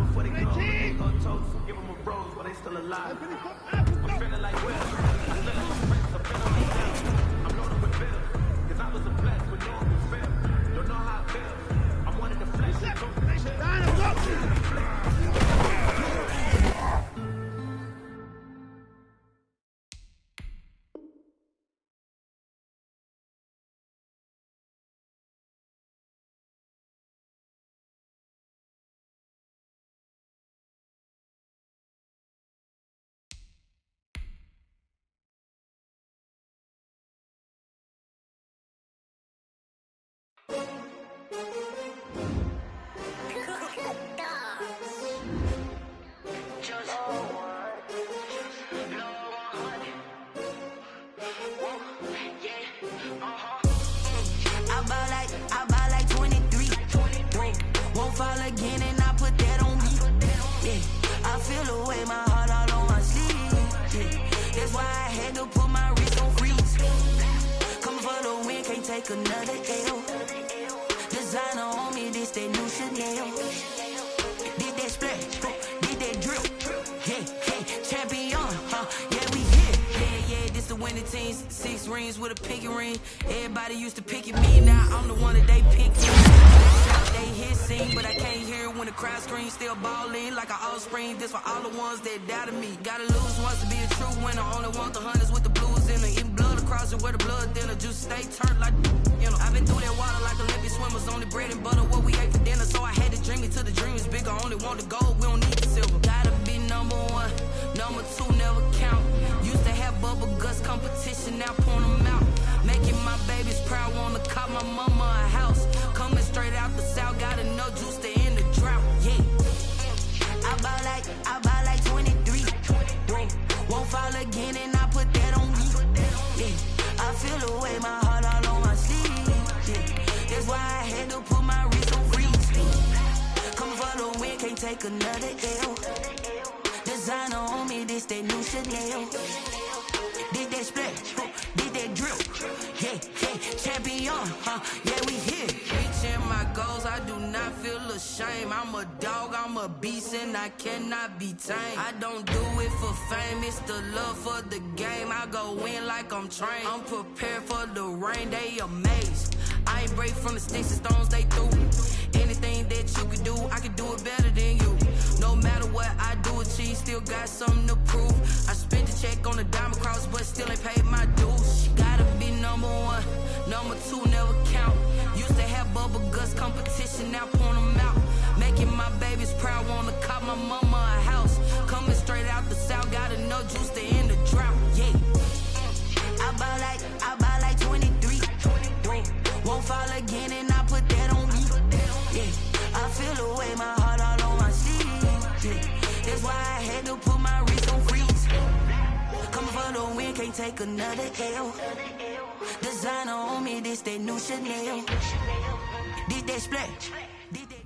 Before they go, give them a rose while they still alive. I buy like 23. Won't fall again and I put that on me. Yeah, I feel away my heart all on my sleeve. Yeah, that's why I had to put my wrist on freeze. Coming for the win, can't take another L. Designer on me, this that new Chanel. Did that splash, did that drip. Yeah, champion, yeah, we here. Yeah, this the winning teams. 6 rings with a pinky ring. Everybody used to pick at me, now I'm the one that they pick. Shout they hit scene, but I can't hear it when the crowd screams. Still ballin' like an offspring. This for all the ones that doubted me. Gotta lose once to be a true winner. Only want the hunters with the blues in it. Eating blood across it where the blood thinner. Juice stay turned like, you know. I've been through that water like Olympic swimmers. Only bread and butter what we ate for dinner. So I had to dream it till the dream is bigger. Only want the gold, we don't need the silver. Gotta be number 1, number 2 never count. Used to have bubble guts competition, now point them out. Making my babies proud, wanna cop my mama a house. Coming straight out the south, got enough juice to end the drought. Yeah, I buy like 23. Won't fall again and I put that on me. Yeah, I feel away my heart all on my sleeve. Yeah, that's why I had to put my wrist on freeze. Coming for the win, can't take another L. Designer on me, this that new Chanel. Did that splash, did that drip. Yeah, champion, yeah, we here. Reaching my goals, I do not feel ashamed. I'm a dog, I'm a beast, and I cannot be tamed. I don't do it for fame, it's the love for the game. I go in like I'm trained. I'm prepared for the rain, they amazed. I ain't break from the sticks and stones they threw. Anything that you could do, I could do it better than you. No matter what I do, achieve, still got something to prove. I spent the check on the diamond cross, but still ain't paid my dues. Gotta be number 1, number 2 never count. Used to have bubble guts competition, now point them out. Making my babies proud, wanna cop my mama a house. Coming straight out the south, got enough juice to end the drought. Yeah, I buy like 23. Won't fall again and I put that on me. Yeah, I feel away my heart all on my sleeve. Yeah, that's why I had to put my wrist on freeze. Coming for the win, can't take another L. Designer on me, this that new Chanel. Did that splash, did that.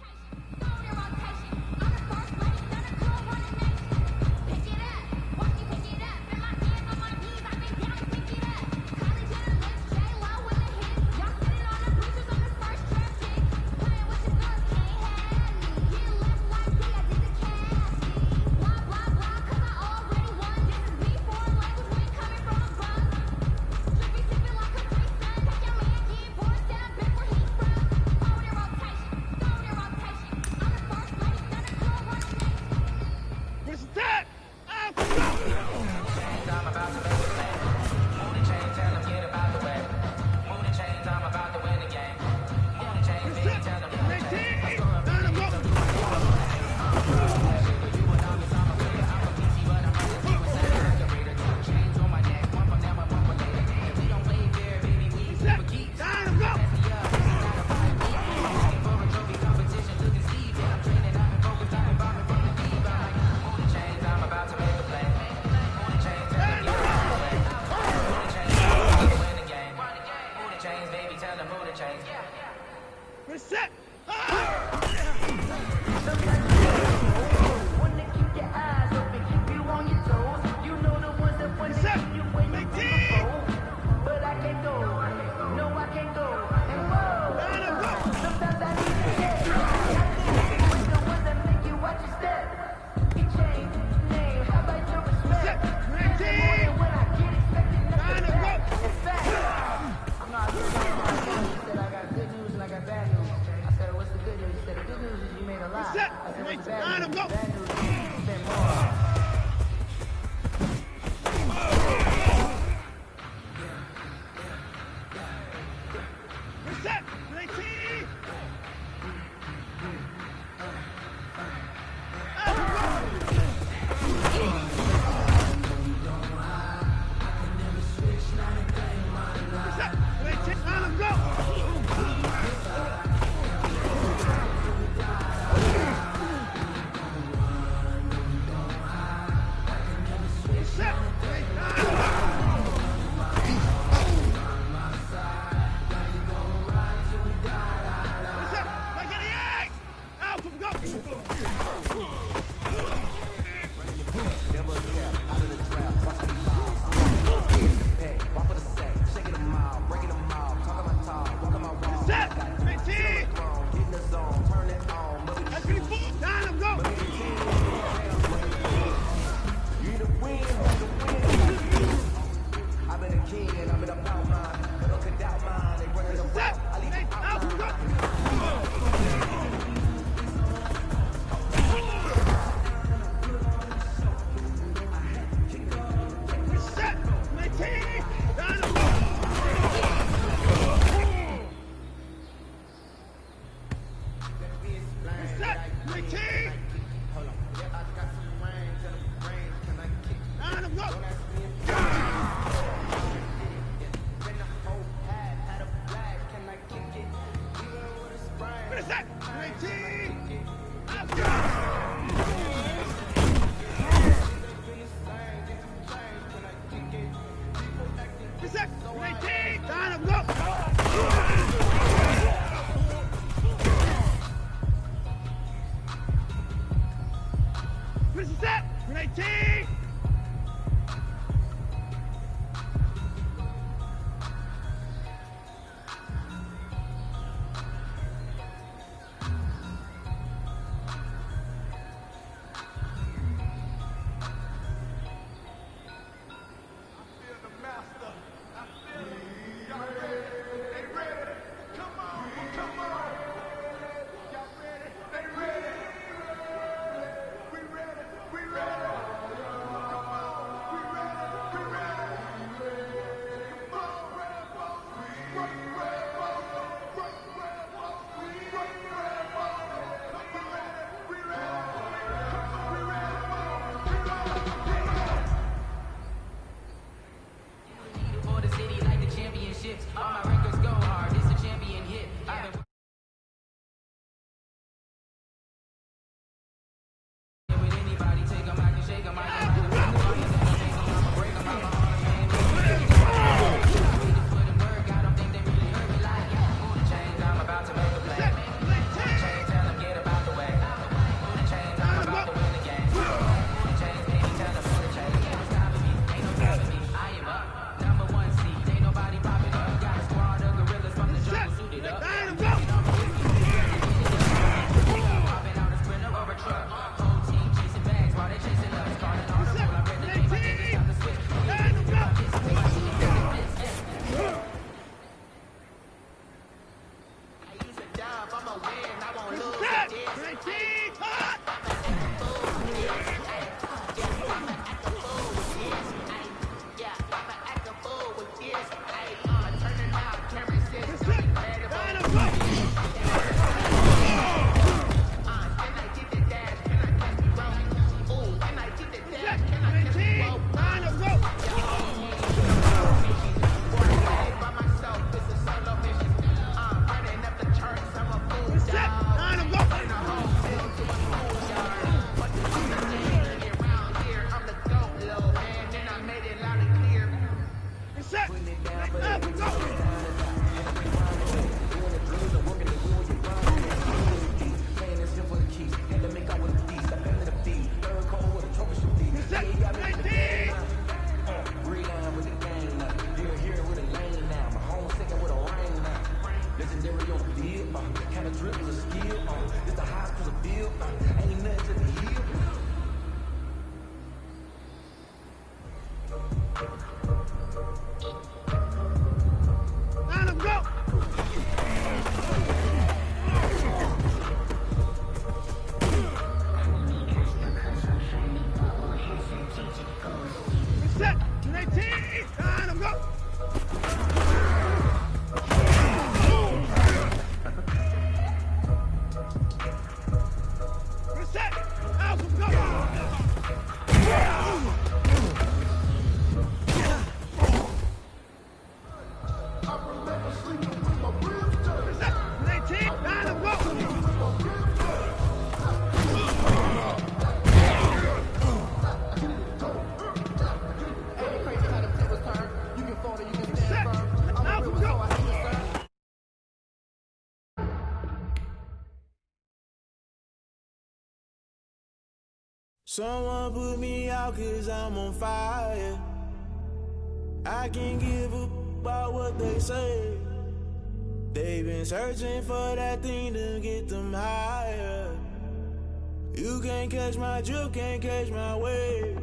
Line him, go. Reset. Ready. Someone put me out 'cause I'm on fire. I can't give up about what they say. They've been searching for that thing to get them higher. You can't catch my drift, can't catch my wave.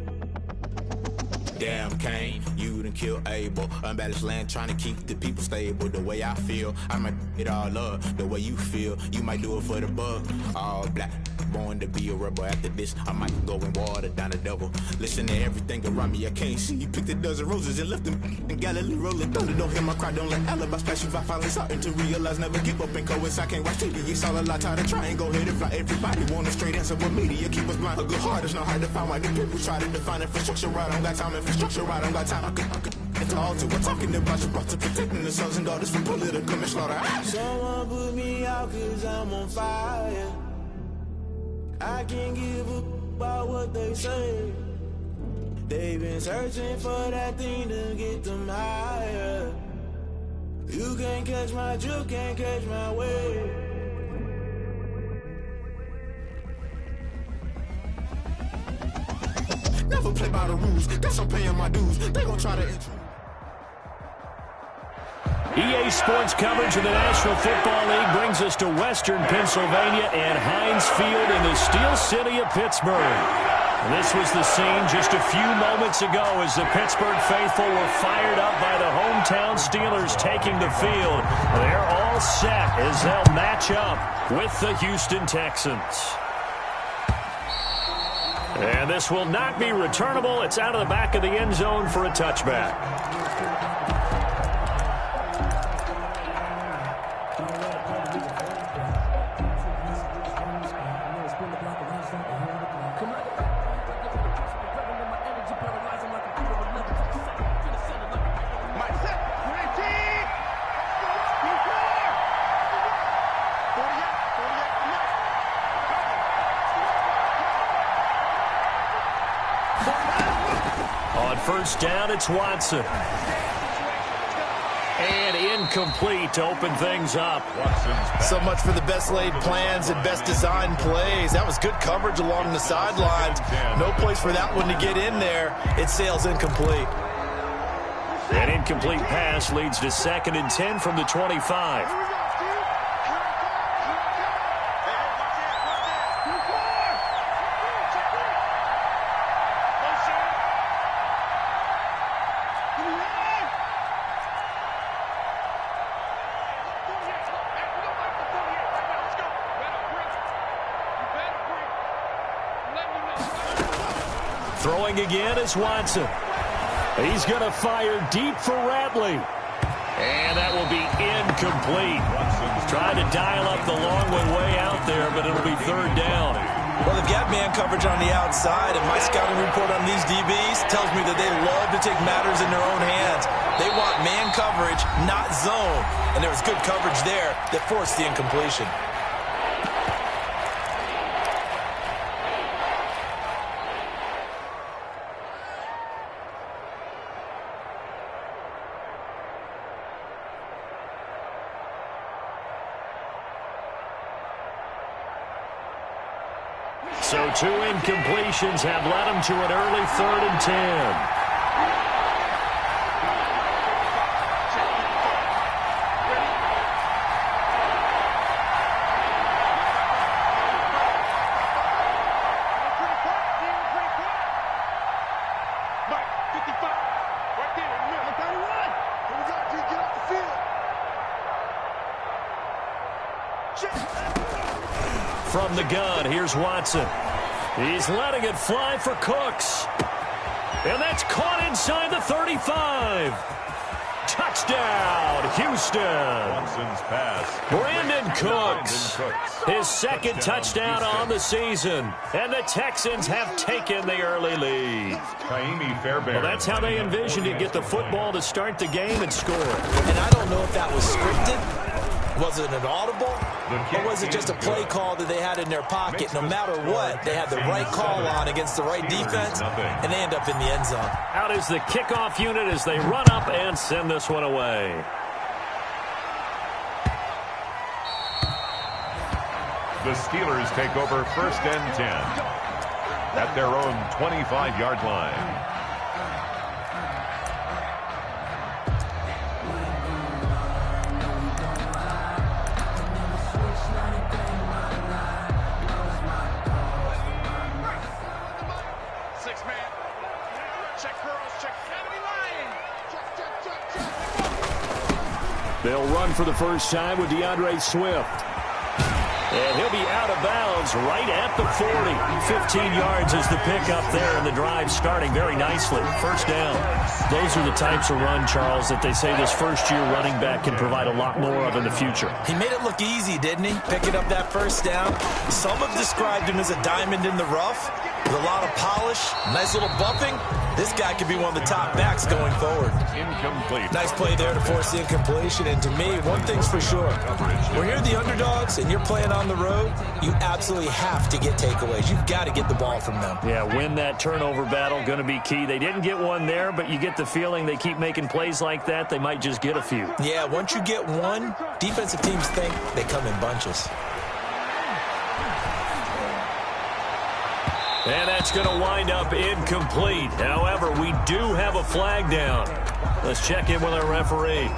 Damn, Kane, you done killed Abel. Unbalanced land, trying to keep the people stable. The way I feel, I might it all up. The way you feel, you might do it for the buck. All black, born to be a rebel. After this, I might go and water down the devil. Listen to everything around me, I can't see. You picked a dozen roses and left them in Galilee rolling thunder. Don't hear my cry, don't let alibis pass you by. Finally starting to realize, never give up and coincide. Can't watch TV, it's all a lot. Tired of trying, go ahead and fly. Everybody want a straight answer, but media keep us blind. A good heart is not hard to find. Why the people try to define infrastructure right? I don't got time, infrastructure right, I don't got time. I could talk to. We're talking about you brought to protecting the sons and daughters from political manslaughter. Someone put me out 'cause I'm on fire. I can't give up about what they say. They've been searching for that thing to get them higher. You can't catch my drift, can't catch my wave. Never play by the rules, guess I'm paying my dues. They gon' try to EA Sports coverage of the National Football League brings us to Western Pennsylvania and Heinz Field in the Steel City of Pittsburgh. This was the scene just a few moments ago as the Pittsburgh faithful were fired up by the hometown Steelers taking the field. They're all set as they'll match up with the Houston Texans. And this will not be returnable. It's out of the back of the end zone for a touchback. First down, it's Watson. And incomplete to open things up. So much for the best laid plans and best designed plays. That was good coverage along the sidelines. No place for that one to get in there. It sails incomplete. An incomplete pass leads to 2nd and 10 from the 25. Throwing again is Watson. He's going to fire deep for Ratley. And that will be incomplete. Trying to dial up the long one way out there, but it'll be 3rd down. Well, they've got man coverage on the outside, and my scouting report on these DBs tells me that they love to take matters in their own hands. They want man coverage, not zone. And there was good coverage there that forced the incompletion. So 2 incompletions have led him to an early 3rd and 10. From the gun, here's Watson. He's letting it fly for Cooks. And that's caught inside the 35. Touchdown, Houston. Watson's pass. Brandon Cooks. His 2nd touchdown on the season. And the Texans have taken the early lead. Well, that's how they envisioned it. Get the football to start the game and score. And I don't know if that was scripted. Was it an audible? Or was it just a play call that they had in their pocket? No matter what, they had the right call on against the right defense, and they end up in the end zone. Out is the kickoff unit as they run up and send this one away. The Steelers take over 1st and 10. at their own 25-yard line. They'll run for the first time with DeAndre Swift. And he'll be out of bounds right at the 40. 15 yards is the pickup there, and the drive starting very nicely. First down. Those are the types of run, Charles, that they say this first-year running back can provide a lot more of in the future. He made it look easy, didn't he? Picking up that first down. Some have described him as a diamond in the rough with a lot of polish, nice little bumping. This guy could be one of the top backs going forward. Incomplete. Nice play there to force the incompletion. And to me, one thing's for sure. When you're the underdogs and you're playing on the road, you absolutely have to get takeaways. You've got to get the ball from them. Yeah, win that turnover battle, going to be key. They didn't get one there, but you get the feeling they keep making plays like that, they might just get a few. Yeah, once you get one, defensive teams think they come in bunches. And that's going to wind up incomplete. However, we do have a flag down. Let's check in with our referee.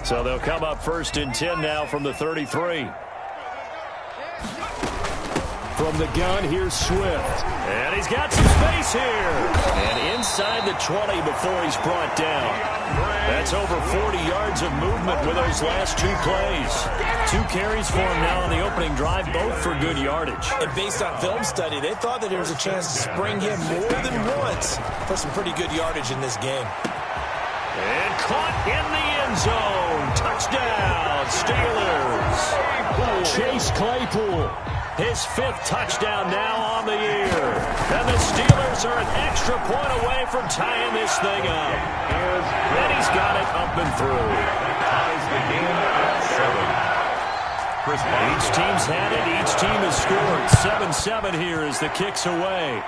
So they'll come up 1st and 10 now from the 33. From the gun, here's Swift. And he's got some space here. And inside the 20 before he's brought down. That's over 40 yards of movement with those last two plays. 2 carries for him now on the opening drive, both for good yardage. And based on film study, they thought that there was a chance to spring him more than once for some pretty good yardage in this game. And caught in the end zone. Touchdown, Steelers. Chase Claypool, his 5th touchdown now on the year. And the Steelers are an extra point away from tying this thing up. And he's got it up and through. Ties the game at 7. Each team's had it. Each team has scored. 7-7 here as the kick's away.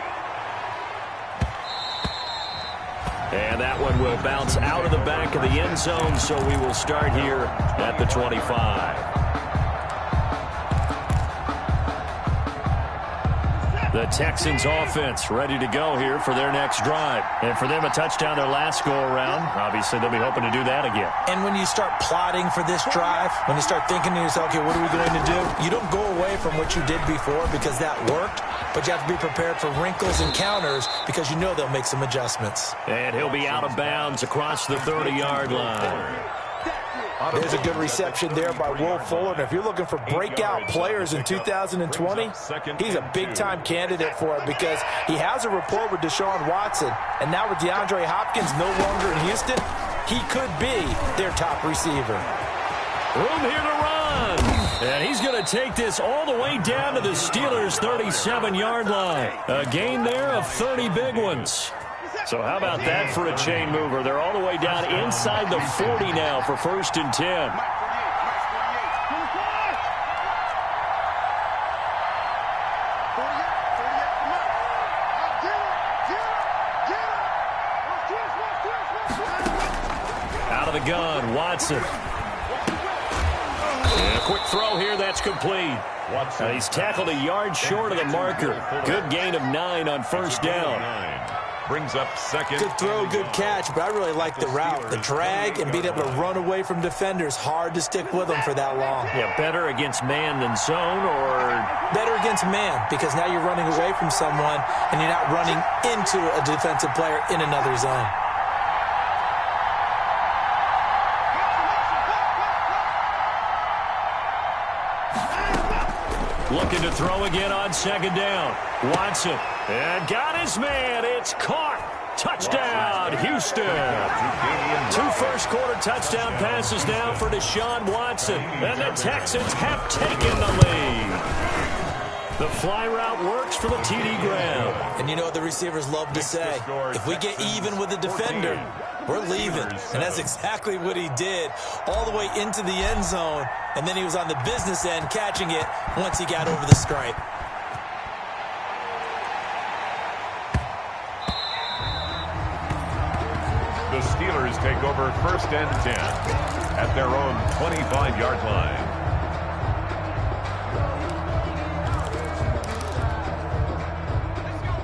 And that one will bounce out of the back of the end zone, so we will start here at the 25. The Texans offense ready to go here for their next drive. And for them, a touchdown their last go-around. Obviously, they'll be hoping to do that again. And when you start plotting for this drive, when you start thinking to yourself, okay, what are we going to do? You don't go away from what you did before because that worked, but you have to be prepared for wrinkles and counters because you know they'll make some adjustments. And he'll be out of bounds across the 30-yard line. There's a good reception there by Will Fuller. And if you're looking for breakout players in 2020, he's a big-time candidate for it because he has a rapport with Deshaun Watson. And now with DeAndre Hopkins no longer in Houston, he could be their top receiver. Room here to run. And he's going to take this all the way down to the Steelers' 37-yard line. A gain there of 30 big ones. So how about that for a chain mover? They're all the way down inside the 40 now for 1st and 10. Out of the gun, Watson. And a quick throw here, that's complete. He's tackled a yard short of the marker. Good gain of 9 on 1st down. Brings up 2nd. Good throw, good catch, but I really like the route. The drag and being able to run away from defenders, hard to stick with them for that long. Yeah, better against man than zone, or? Better against man, because now you're running away from someone and you're not running into a defensive player in another zone. Looking to throw again on 2nd down. Watson. And got his man. It's caught. Touchdown, Houston. 2 first-quarter touchdown passes now for Deshaun Watson. And the Texans have taken the lead. The fly route works for the TD grab. And you know what the receivers love to say? If we get even with the defender, we're leaving. And that's exactly what he did, all the way into the end zone. And then he was on the business end catching it once he got over the stripe. The Steelers take over 1st and 10 at their own 25-yard line.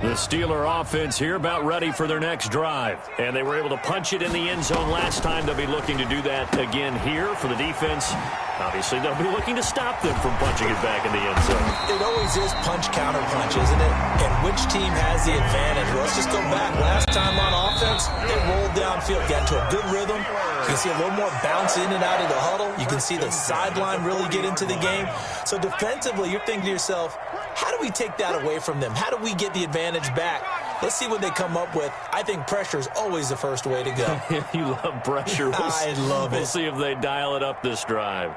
The Steeler offense here about ready for their next drive. And they were able to punch it in the end zone last time. They'll be looking to do that again here for the defense. Obviously, they'll be looking to stop them from punching it back in the end zone. It always is punch-counter-punch, isn't it? And which team has the advantage? Well, let's just go back. Last time on offense, they rolled downfield, got into a good rhythm. You can see a little more bounce in and out of the huddle. You can see the sideline really get into the game. So defensively, you're thinking to yourself, how do we take that away from them? How do we get the advantage back? Let's see what they come up with. I think pressure is always the first way to go. You love pressure. I love it. We'll see if they dial it up this drive.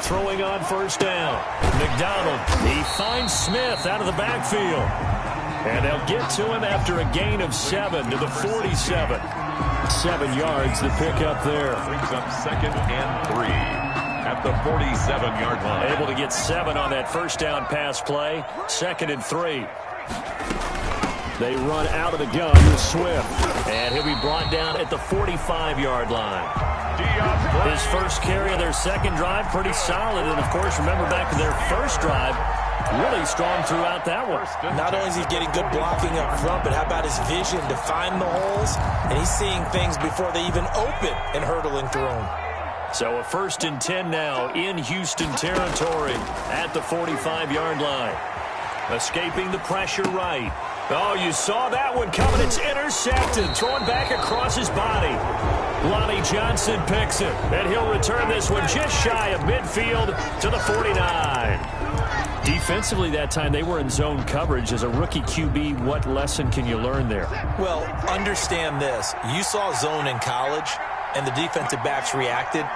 Throwing on 1st down. McDonald, he finds Smith out of the backfield. And they'll get to him after a gain of 7 to the 47. 7 yards to pick up there. Brings up 2nd and 3 at the 47-yard line. Able to get 7 on that 1st down pass play. 2nd and 3. They run out of the gun with Swift. And he'll be brought down at the 45-yard line. His first carry of their second drive, pretty solid. And, of course, remember back to their first drive, really strong throughout that one. Not only is he getting good blocking up front, but how about his vision to find the holes? And he's seeing things before they even open and hurtling through them. So a 1st and 10 now in Houston territory at the 45-yard line. Escaping the pressure right. Oh, you saw that one coming. It's intercepted. Throwing back across his body. Lonnie Johnson picks it. And he'll return this one just shy of midfield to the 49. Defensively that time, they were in zone coverage. As a rookie QB, what lesson can you learn there? Well, understand this. You saw zone in college, and the defensive backs reacted,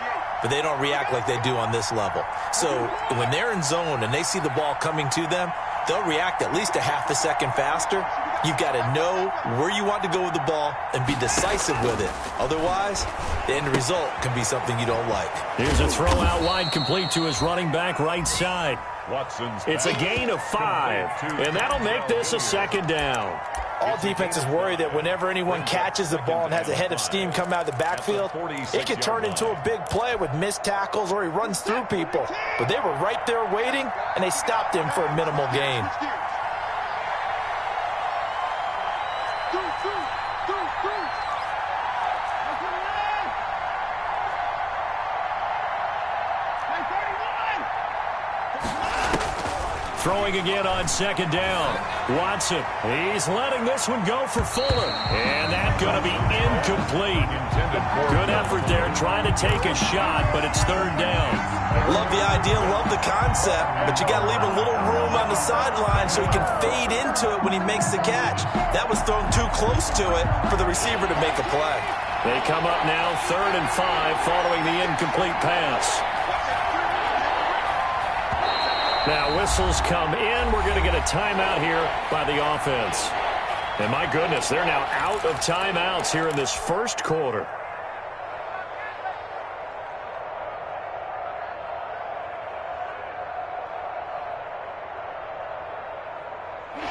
but they don't react like they do on this level. So when they're in zone and they see the ball coming to them, they'll react at least a half a second faster. You've got to know where you want to go with the ball and be decisive with it. Otherwise, the end result can be something you don't like. Here's a throw out wide, complete to his running back right side. Watson's It's a gain of 5, and that'll make this a 2nd down. All defenses worry that whenever anyone catches the ball and has a head of steam come out of the backfield, it could turn into a big play with missed tackles or he runs through people. But they were right there waiting, and they stopped him for a minimal gain. Throwing again on 2nd down. Watson, he's letting this one go for Fuller. And that's going to be incomplete. Good effort there, trying to take a shot, but it's 3rd down. Love the idea, love the concept, but you got to leave a little room on the sideline so he can fade into it when he makes the catch. That was thrown too close to it for the receiver to make a play. They come up now 3rd and 5 following the incomplete pass. Now whistles come in. We're going to get a timeout here by the offense. And my goodness, they're now out of timeouts here in this first quarter.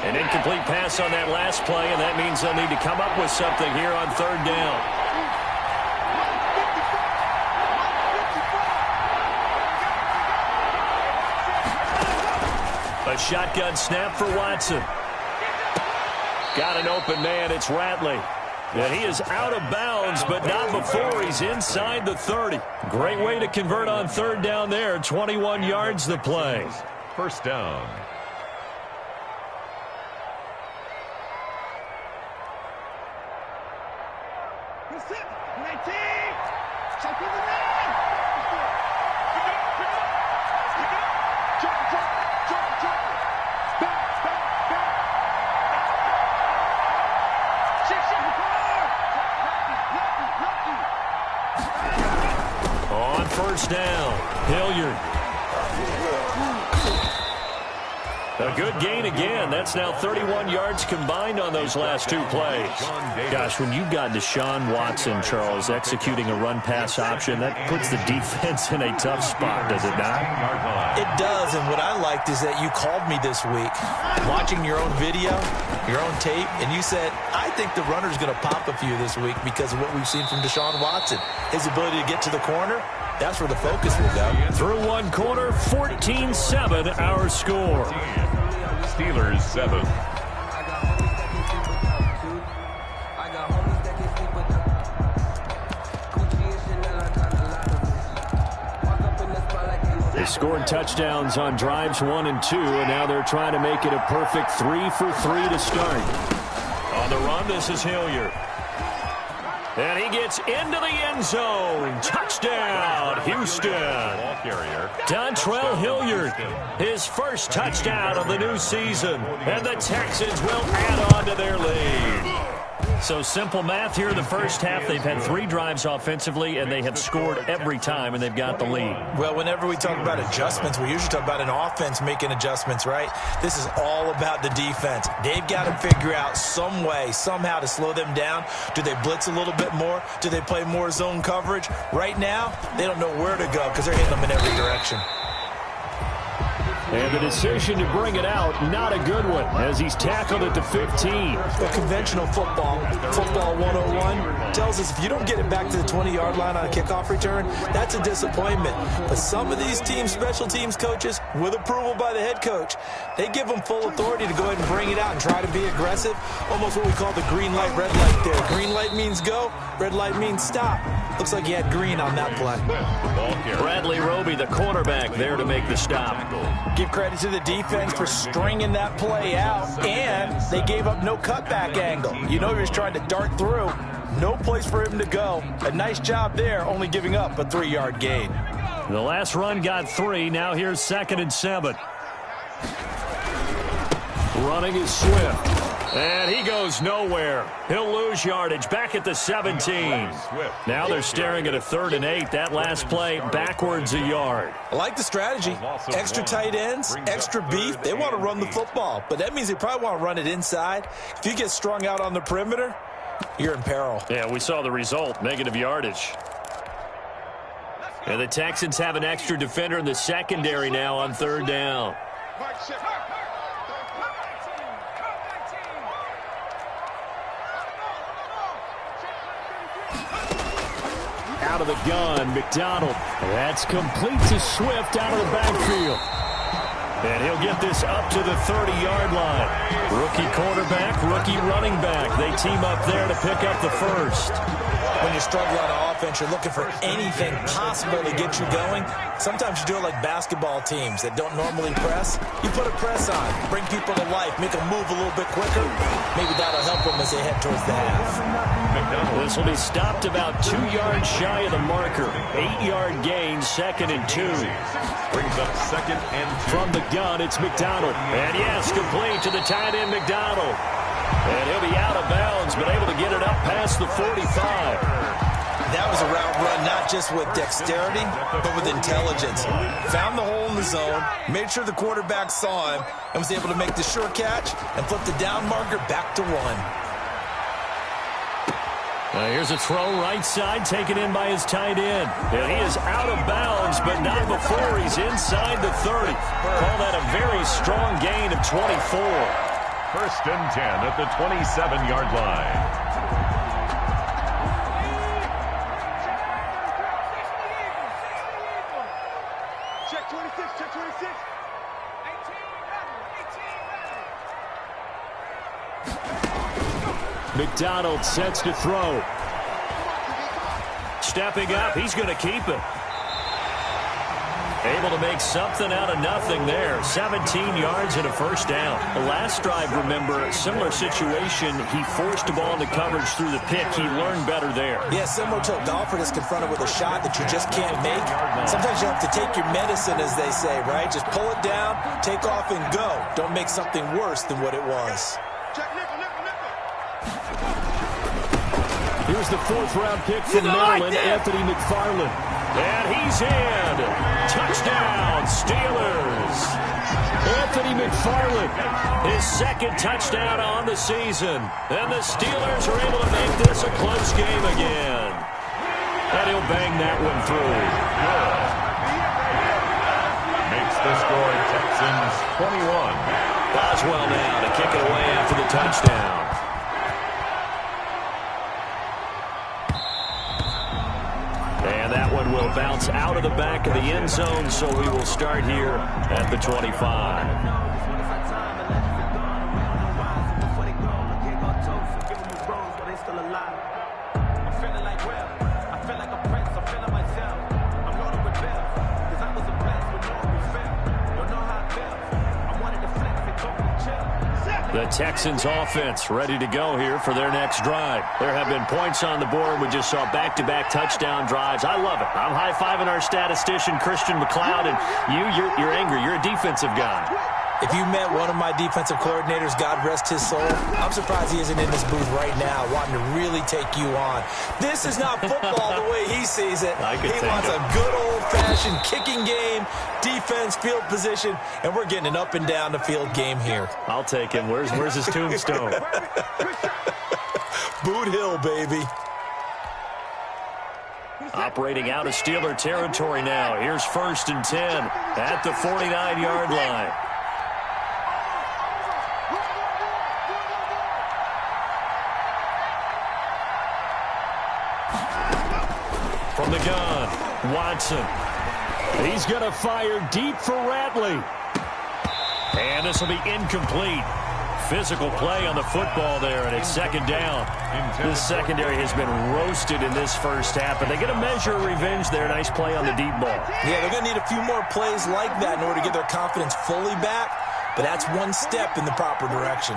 An incomplete pass on that last play, and that means they'll need to come up with something here on 3rd down. A shotgun snap for Watson. Got an open man. It's Ratley. And he is out of bounds, but not before he's inside the 30. Great way to convert on 3rd down there. 21 yards the play. 1st down. On 1st down, Hilliard. A good gain again. That's now 31 yards combined on those last two plays. Gosh, when you've got Deshaun Watson, Charles, executing a run-pass option, that puts the defense in a tough spot, does it not? It does, and what I liked is that you called me this week, watching your own video, your own tape, and you said, I think the runner's going to pop a few this week because of what we've seen from Deshaun Watson. His ability to get to the corner, that's where the focus will go. Through one quarter, 14-7 our score. Steelers 7. They scored touchdowns on drives 1 and 2, and now they're trying to make it a perfect 3 for 3 to start. On the run, this is Hilliard. And he gets into the end zone. Touchdown, Houston. Dontrell Hilliard, his first touchdown of the new season. And the Texans will add on to their lead. So simple math here in the first half. They've had 3 drives offensively, and they have scored every time, and they've got the lead. Well, whenever we talk about adjustments, we usually talk about an offense making adjustments, right? This is all about the defense. They've got to figure out some way, somehow to slow them down. Do they blitz a little bit more? Do they play more zone coverage? Right now, they don't know where to go because they're hitting them in every direction. And the decision to bring it out, not a good one, as he's tackled at the 15. But conventional football 101, tells us if you don't get it back to the 20-yard line on a kickoff return, that's a disappointment. But some of these teams, special teams coaches, with approval by the head coach, they give them full authority to go ahead and bring it out and try to be aggressive. Almost what we call the green light, red light there. Green light means go, red light means stop. Looks like he had green on that play. Bradley Roby, the quarterback, there to make the stop. Give credit to the defense for stringing that play out, and they gave up no cutback angle. You know he was trying to dart through. No place for him to go. A nice job there, only giving up a 3-yard gain. The last run got 3. Now here's 2nd and 7. Running is Swift. And he goes nowhere. He'll lose yardage back at the 17. Now they're staring at a 3rd and 8. That last play backwards a yard. I like the strategy. Extra tight ends, extra beef. They want to run the football, but that means they probably want to run it inside. If you get strung out on the perimeter, you're in peril. Yeah, we saw the result, negative yardage. And the Texans have an extra defender in the secondary now on 3rd down. Out of the gun, McDonald. That's complete to Swift out of the backfield. And he'll get this up to the 30-yard line. Rookie quarterback, rookie running back. They team up there to pick up the first. When you're struggling on offense, you're looking for anything possible to get you going. Sometimes you do it like basketball teams that don't normally press. You put a press on, bring people to life, make them move a little bit quicker. Maybe that'll help them as they head towards the half. This will be stopped about 2 yards shy of the marker. 8-yard gain, 2nd and 2. Brings up 2nd and 2. From the gun, it's McDonald. And yes, complete to the tight end, McDonald. And he'll be out of bounds, but able to get it up past the 45. That was a route run not just with dexterity, but with intelligence. Found the hole in the zone, made sure the quarterback saw him, and was able to make the sure catch and flip the down marker back to 1. Here's a throw right side, taken in by his tight end. And he is out of bounds, but not before he's inside the 30. Call that a very strong gain of 24. 1st and 10 at the 27-yard line. Check 26, check 26. 18. McDonald sets to throw. Stepping up, he's going to keep it. Able to make something out of nothing there. 17 yards and a first down. The last drive, remember, similar situation. He forced the ball into coverage through the pick. He learned better there. Yeah, similar to a golfer that's confronted with a shot that you just can't make. Sometimes you have to take your medicine, as they say, right? Just pull it down, take off, and go. Don't make something worse than what it was. Here's the 4th-round pick from Maryland, Anthony McFarland. And he's in. Touchdown, Steelers. Anthony McFarland, his second touchdown on the season. And the Steelers are able to make this a close game again. And he'll bang that one through. Makes the score Texans 21. Boswell now to kick it away after the touchdown. And that one will bounce out of the back of the end zone, so we will start here at the 25. The Texans offense ready to go here for their next drive. There have been points on the board. We just saw back-to-back touchdown drives. I love it. I'm high-fiving our statistician, Christian McLeod, and you're angry. You're a defensive guy. If you met one of my defensive coordinators, God rest his soul, I'm surprised he isn't in this booth right now wanting to really take you on. This is not football the way he sees it. He wants a good old-fashioned kicking game, defense, field position, and we're getting an up-and-down-the-field game here. I'll take him. Where's his tombstone? Boot Hill, baby. Operating out of Steeler territory now. Here's 1st and 10 at the 49-yard line. From the gun, Watson. He's going to fire deep for Ratley. And this will be incomplete. Physical play on the football there, and it's 2nd down. This secondary has been roasted in this first half, but they get a measure of revenge there. Nice play on the deep ball. Yeah, they're going to need a few more plays like that in order to get their confidence fully back, but that's one step in the proper direction.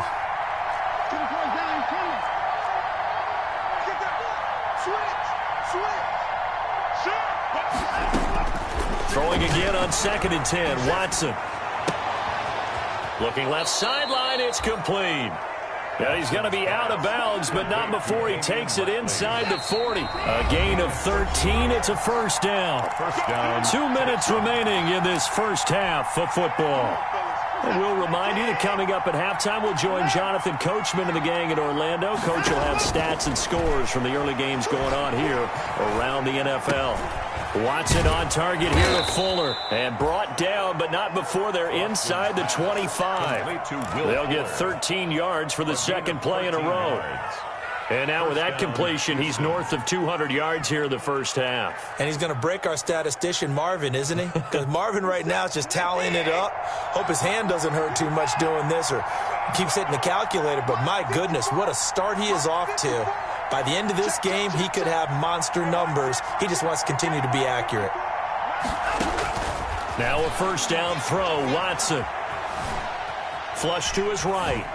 Throwing again on 2nd and 10, Watson. Looking left sideline, it's complete. Now he's going to be out of bounds, but not before he takes it inside the 40. A gain of 13, it's a 1st down. 2 minutes remaining in this first half of football. And we'll remind you that coming up at halftime, we'll join Jonathan Coachman and the gang in Orlando. Coach will have stats and scores from the early games going on here around the NFL. Watson on target here to Fuller. And brought down, but not before they're inside the 25. They'll get 13 yards for the second play in a row. And now with that completion, he's north of 200 yards here in the first half. And he's going to break our statistician, Marvin, isn't he? Because Marvin right now is just tallying it up. Hope his hand doesn't hurt too much doing this or keeps hitting the calculator. But my goodness, what a start he is off to. By the end of this game, he could have monster numbers. He just wants to continue to be accurate. Now a 1st down throw, Watson. Flush to his right.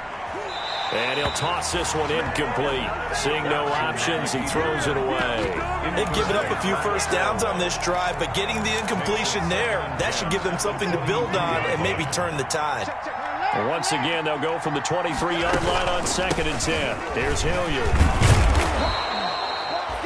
And he'll toss this one incomplete. Seeing no options, he throws it away. They've given up a few 1st downs on this drive, but getting the incompletion there, that should give them something to build on and maybe turn the tide. Well, once again, they'll go from the 23-yard line on 2nd and 10. Here's Hilliard.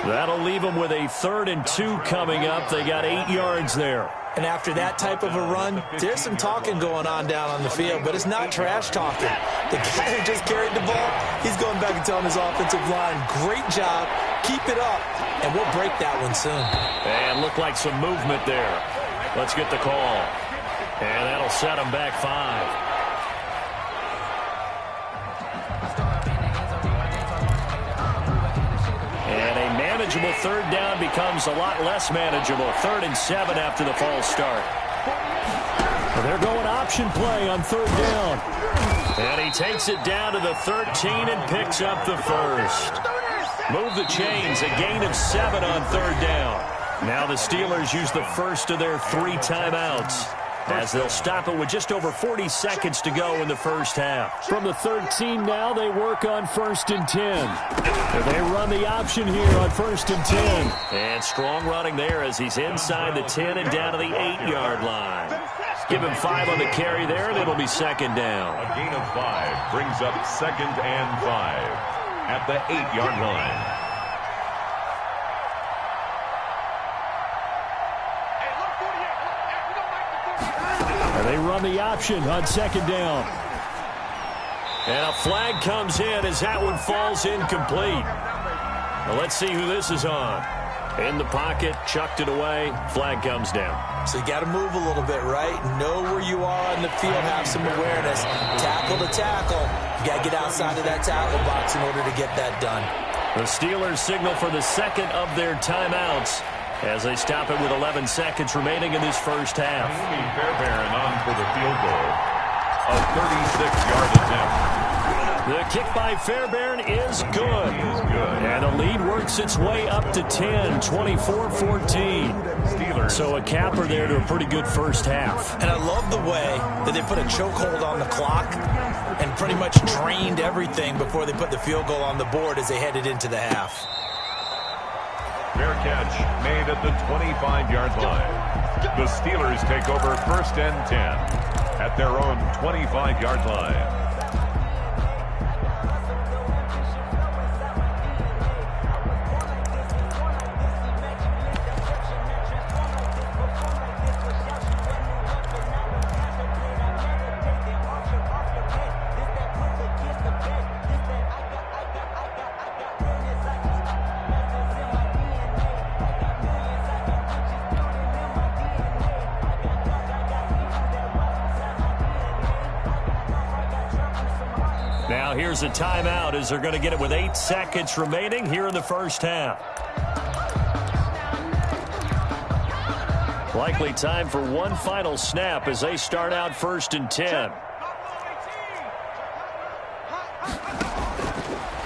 That'll leave them with a 3rd and 2 coming up. They got 8 yards there. And after that type of a run, there's some talking going on down on the field, but it's not trash talking. The guy who just carried the ball, he's going back and telling his offensive line, great job, keep it up, and we'll break that one soon. And looked like some movement there. Let's get the call. And that'll set them back 5. And a manageable 3rd down becomes a lot less manageable. 3rd and 7 after the false start. Well, they're going option play on 3rd down. And he takes it down to the 13 and picks up the 1st. Move the chains, a gain of 7 on 3rd down. Now the Steelers use the first of their 3 timeouts, as they'll stop it with just over 40 seconds to go in the first half. From the 13 now, they work on 1st and 10. And they run the option here on 1st and 10. And strong running there as he's inside the 10 and down to the 8-yard line. Give him 5 on the carry there, and it'll be 2nd down. A gain of 5 brings up 2nd and 5 at the 8-yard line. And They run the option on second down. And a flag comes in as that one falls incomplete. Well, let's see who this is on. In the pocket, chucked it away, flag comes down. So you got to move a little bit, right? Know where you are on the field, have some awareness. Tackle to tackle. You got to get outside of that tackle box in order to get that done. The Steelers signal for the second of their timeouts as they stop it with 11 seconds remaining in this first half. Fairbairn on for the field goal. A 36-yard attempt. The kick by Fairbairn is good. And the lead works its way up to 10, 24-14. So a capper there to a pretty good first half. And I love the way that they put a chokehold on the clock and pretty much drained everything before they put the field goal on the board as they headed into the half. Fair catch made at the 25-yard line. The Steelers take over first and 10 at their own 25-yard line. Now here's a timeout as they're going to get it with 8 seconds remaining here in the first half. Likely time for one final snap as they start out first and 10.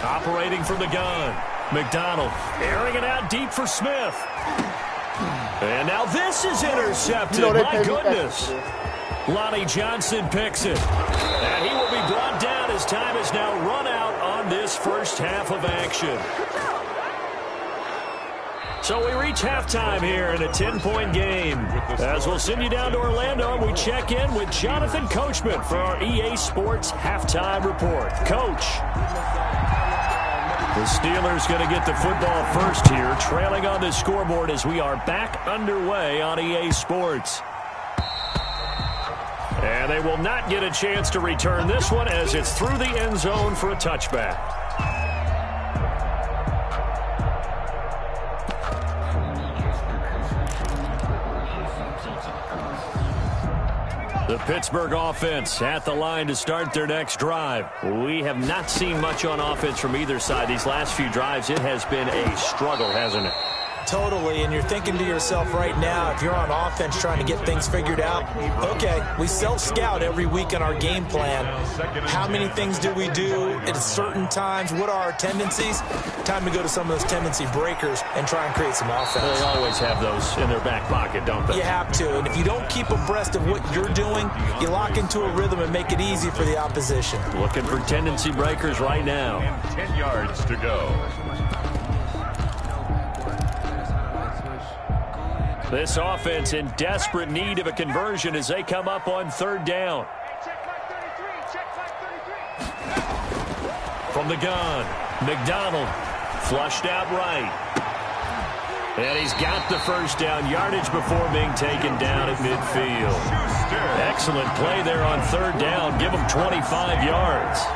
Operating from the gun. McDonald airing it out deep for Smith. And now this is intercepted. My goodness. Lonnie Johnson picks it. And he will be brought down as time is now run out on this first half of action. So we reach halftime here in a 10-point game. As we'll send you down to Orlando, and we check in with Jonathan Coachman for our EA Sports Halftime Report. Coach. The Steelers going to get the football first here, trailing on the scoreboard as we are back underway on EA Sports. And they will not get a chance to return this one as it's through the end zone for a touchback. The Pittsburgh offense at the line to start their next drive. We have not seen much on offense from either side. These last few drives, it has been a struggle, hasn't it? Totally, and you're thinking to yourself right now, if you're on offense trying to get things figured out, okay, we self-scout every week in our game plan. How many things do we do at certain times? What are our tendencies? Time to go to some of those tendency breakers and try and create some offense. They always have those in their back pocket, don't they? You have to, and if you don't keep abreast of what you're doing, you lock into a rhythm and make it easy for the opposition. Looking for tendency breakers right now. 10 yards to go. This offense in desperate need of a conversion as they come up on third down. From the gun, McDonald flushed out right. And he's got the first down yardage before being taken down at midfield. Excellent play there on third down. Give him 25 yards.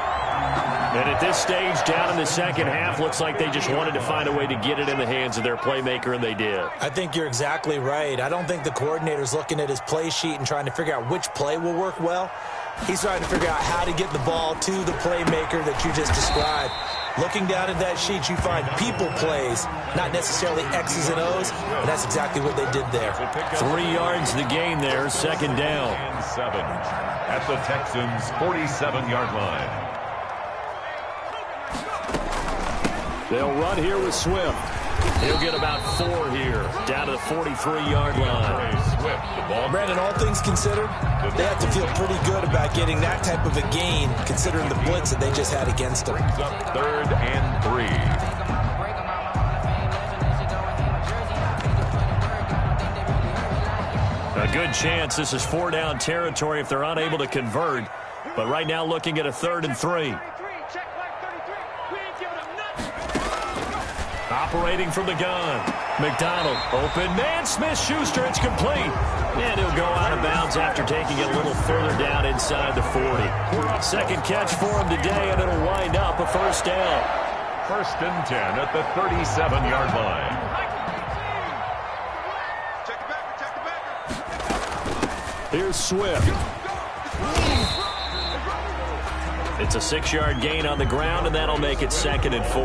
And at this stage, down in the second half, looks like they just wanted to find a way to get it in the hands of their playmaker, and they did. I think you're exactly right. I don't think the coordinator's looking at his play sheet and trying to figure out which play will work well. He's trying to figure out how to get the ball to the playmaker that you just described. Looking down at that sheet, you find people plays, not necessarily X's and O's, and that's exactly what they did there. 3 yards the gain there, second down. And 7 at the Texans' 47-yard line. They'll run here with Swift. He'll get about 4 here, down to the 43-yard line. Brandon, all things considered, they have to feel pretty good about getting that type of a gain, considering the blitz that they just had against them. Up 3rd and 3. A good chance this is 4-down territory if they're unable to convert. But right now looking at a 3rd and 3. operating from the gun. McDonald, open man, Smith-Schuster, it's complete. And he'll go out of bounds after taking it a little further down inside the 40. Second catch for him today, and it'll wind up a first down. 1st and 10 at the 37-yard line. Here's Swift. It's a 6-yard gain on the ground, and that'll make it 2nd and 4.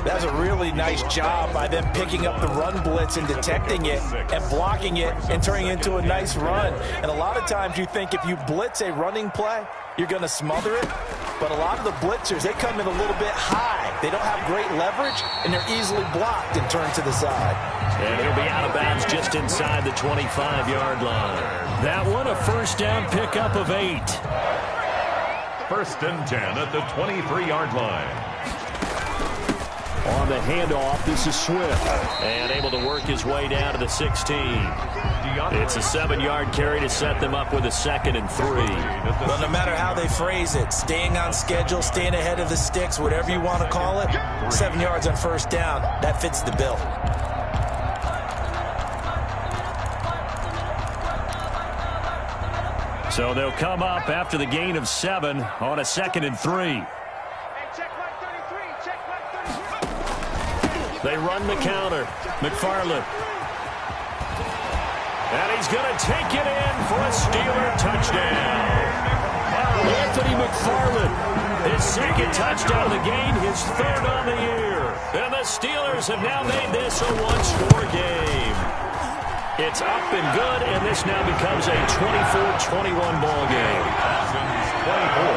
That's a really nice job by them picking up the run blitz and detecting it and blocking it and turning it into a nice run. And a lot of times you think if you blitz a running play, you're going to smother it. But a lot of the blitzers, they come in a little bit high. They don't have great leverage, and they're easily blocked and turned to the side. And he'll be out of bounds just inside the 25-yard line. That one, a first down pickup of 8. 1st and 10 at the 23-yard line. On the handoff, this is Swift. And able to work his way down to the 16. It's a 7-yard carry to set them up with a 2nd and 3. Well, no matter how they phrase it, staying on schedule, staying ahead of the sticks, whatever you want to call it, 7 yards on first down, that fits the bill. So they'll come up after the gain of 7 on a 2nd and 3. They run the counter. McFarland. And he's going to take it in for a Steeler touchdown. Anthony McFarland. His 2nd touchdown of the game, his 3rd on the year. And the Steelers have now made this a 1-score game. It's up and good, and this now becomes a 24-21 ball game. 24.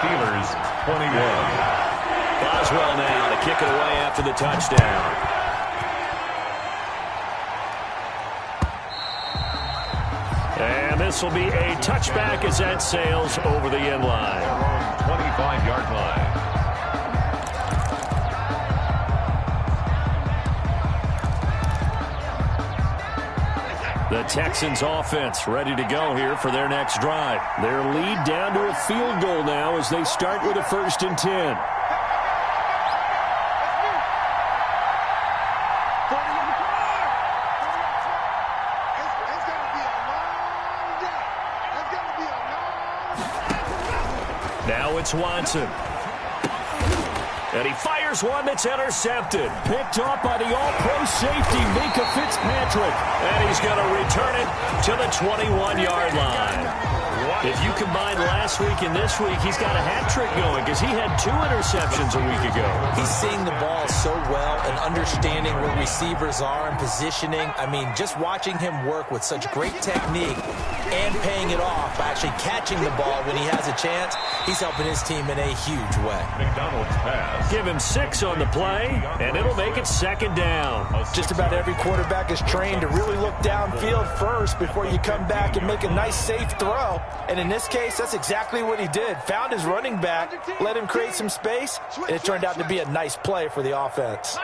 Steelers 21. Boswell now to kick it away after the touchdown. And this will be a touchback as that sails over the end line. 25-yard line. The Texans offense ready to go here for their next drive. Their lead down to a field goal now as they start with a 1st and 10. Now it's Watson. And he fires one that's intercepted. Picked up by the all-pro safety, Minka Fitzpatrick. And he's going to return it to the 21-yard line. If you combine last week and this week, he's got a hat trick going because he had 2 interceptions a week ago. He's seeing the ball so well and understanding where receivers are and positioning. I mean, just watching him work with such great technique and paying it off by actually catching the ball when he has a chance, he's helping his team in a huge way. McDonald's pass. Give him 6 on the play, and it'll make it 2nd down. Just about every quarterback is trained to really look downfield first before you come back and make a nice, safe throw. And in this case, that's exactly what he did. Found his running back, let him create some space, and it turned out to be a nice play for the offense.